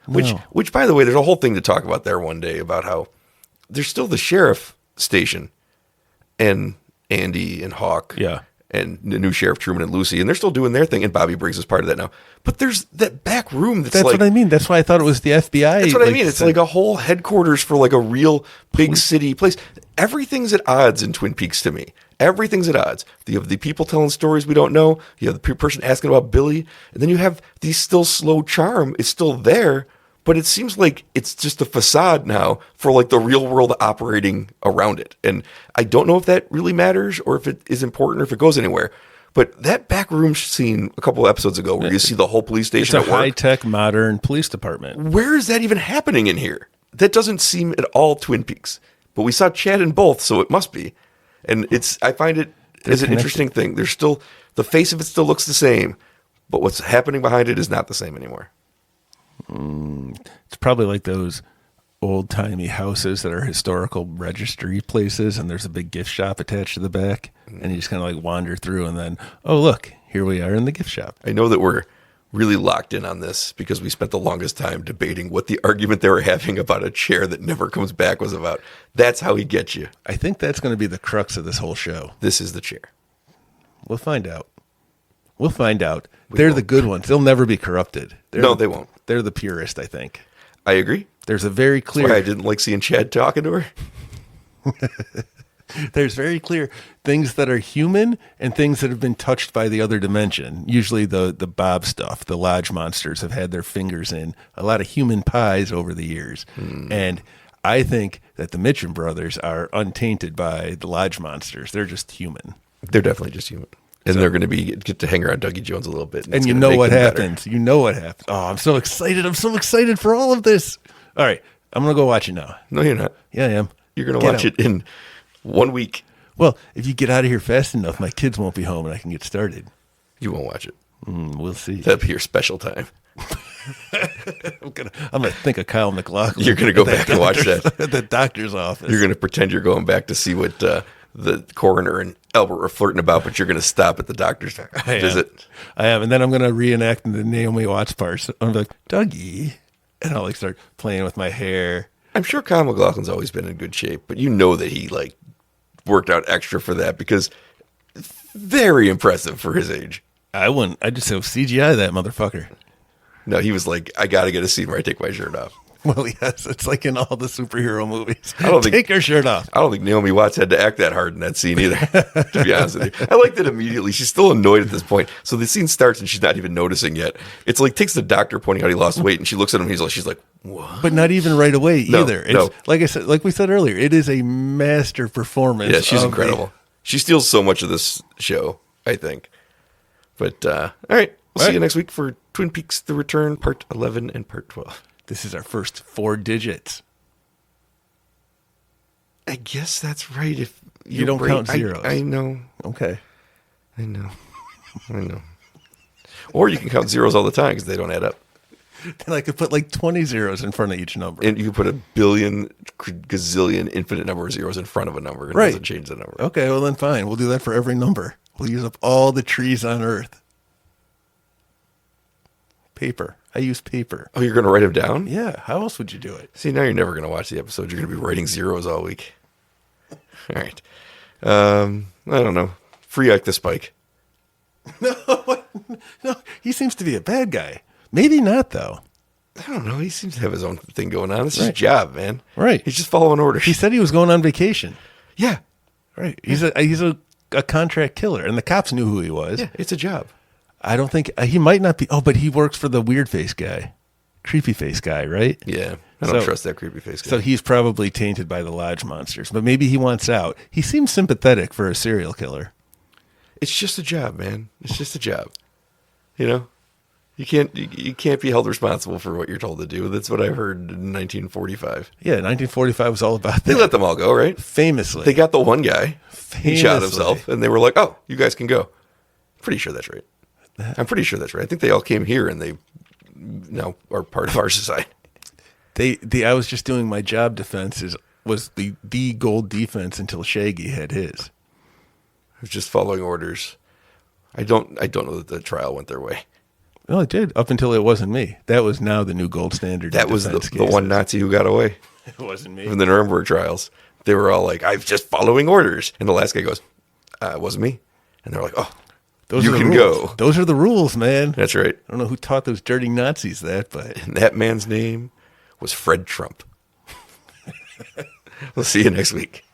No.
Which, by the way, there's a whole thing to talk about there one day about how there's still the sheriff station and Andy and Hawk.
Yeah.
And the new Sheriff Truman and Lucy, and they're still doing their thing, and Bobby Briggs is part of that now. But there's that back room that's like...
what I mean. That's why I thought it was the FBI.
That's what I mean. It's like a whole headquarters for like a real big city place. Everything's at odds in Twin Peaks to me. Everything's at odds. You have the people telling stories we don't know. You have the person asking about Billy. And then you have the still slow charm. It's still there, but it seems like it's just a facade now for like the real world operating around it. And I don't know if that really matters or if it is important or if it goes anywhere. But that back room scene a couple of episodes ago where you see the whole police station
it's a high-tech, modern police department.
Where is that even happening in here? That doesn't seem at all Twin Peaks. But we saw Chad in both, so it must be. And I find it as an interesting thing. There's still, the face of it still looks the same, but what's happening behind it is not the same anymore.
It's probably like those old-timey houses that are historical registry places, and there's a big gift shop attached to the back, and you just kind of like wander through, and then, oh, look, here we are in the gift shop.
I know that we're really locked in on this because we spent the longest time debating what the argument they were having about a chair that never comes back was about. That's how he gets you.
I think that's going to be the crux of this whole show.
This is the chair.
We'll find out. They're the good ones. They'll never be corrupted.
No, they won't.
They're the purest, I think.
I agree.
There's a very clear...
That's why I didn't like seeing Chad talking to her.
There's very clear things that are human and things that have been touched by the other dimension. Usually the Bob stuff, the lodge monsters have had their fingers in a lot of human pies over the years. And I think that the Mitchum brothers are untainted by the lodge monsters. They're just human.
They're definitely just human. And they're going to get to hang around Dougie Jones a little bit.
And you know what happens. You know what happens. Oh, I'm so excited. I'm so excited for all of this. All right. I'm going to go watch it now.
No, you're not.
Yeah, I am.
You're going to watch it in 1 week.
Well, if you get out of here fast enough, my kids won't be home and I can get started.
You won't watch it.
We'll see.
That'll be your special time.
I'm gonna think of Kyle MacLachlan.
You're gonna go back and watch that
at the doctor's office.
You're gonna pretend you're going back to see what the coroner and Albert were flirting about, but you're gonna stop at the doctor's visit.
I am, and then I'm gonna reenact the Naomi Watts parts. I'm like, Dougie, and I'll like start playing with my hair.
I'm sure Kyle MacLachlan's always been in good shape, but you know that he like worked out extra for that because it's very impressive for his age.
I wouldn't. I just have CGI that motherfucker.
No, he was like, I got to get a scene where I take my shirt off.
Well, yes, it's like in all the superhero movies.
Take
her shirt off.
I don't think Naomi Watts had to act that hard in that scene either, to be honest with you. I like that immediately. She's still annoyed at this point. So the scene starts and she's not even noticing yet. It's like takes the doctor pointing out he lost weight and she looks at him and she's like, what?
But not even right away either.
No.
Like I said, like we said earlier, it is a master performance.
Yeah, she's incredible. She steals so much of this show, I think. But, all right. We'll see you next week for Twin Peaks The Return, Part 11 and Part 12.
This is our first 4 digits.
I guess that's right. If
you don't count zeros.
I know.
Okay.
I know. Or you can count zeros all the time because they don't add up.
Then I could put like 20 zeros in front of each number.
And you could put a billion, gazillion, infinite number of zeros in front of a number. And it doesn't change the number.
Okay, well then fine. We'll do that for every number. We'll use up all the trees on Earth. Paper. I use paper.
Oh, you're going to write them down?
Yeah. How else would you do it?
See, now you're never going to watch the episode. You're going to be writing zeros all week. All right. I don't know. Free Ike the Spike.
No, he seems to be a bad guy. Maybe not, though.
I don't know. He seems to have his own thing going on. It's his job, man.
Right.
He's just following orders.
He said he was going on vacation.
Yeah.
Right. He's a contract killer, and the cops knew who he was.
Yeah, it's a job.
I don't think he might not be. Oh, but he works for the weird face guy, creepy face guy, right?
Yeah, I don't trust that creepy face guy.
So he's probably tainted by the lodge monsters, but maybe he wants out. He seems sympathetic for a serial killer.
It's just a job, man. It's just a job. You know, you can't be held responsible for what you're told to do. That's what I heard in 1945.
Yeah, 1945 was all about that.
They let them all go, right?
Famously.
They got the one guy. He shot
Famously.
himself, and they were like, "Oh, you guys can go." Pretty sure that's right. I'm pretty sure that's right. I think they all came here, and they now are part of our society.
I was just doing my job defense was the gold defense until Shaggy had his.
It was just following orders. I don't know that the trial went their way.
Well, it did up until it wasn't me. That was now the new gold standard.
That was the one Nazi who got away
It wasn't me.
from the Nuremberg trials. They were all like, "I'm just following orders," and the last guy goes, "It wasn't me," and they're like, "Oh,
Those
you
are the
can
rules.
go."
Those are the rules, man.
That's right.
I don't know who taught those dirty Nazis that, but
And that man's name was Fred Trump. We'll see you next week.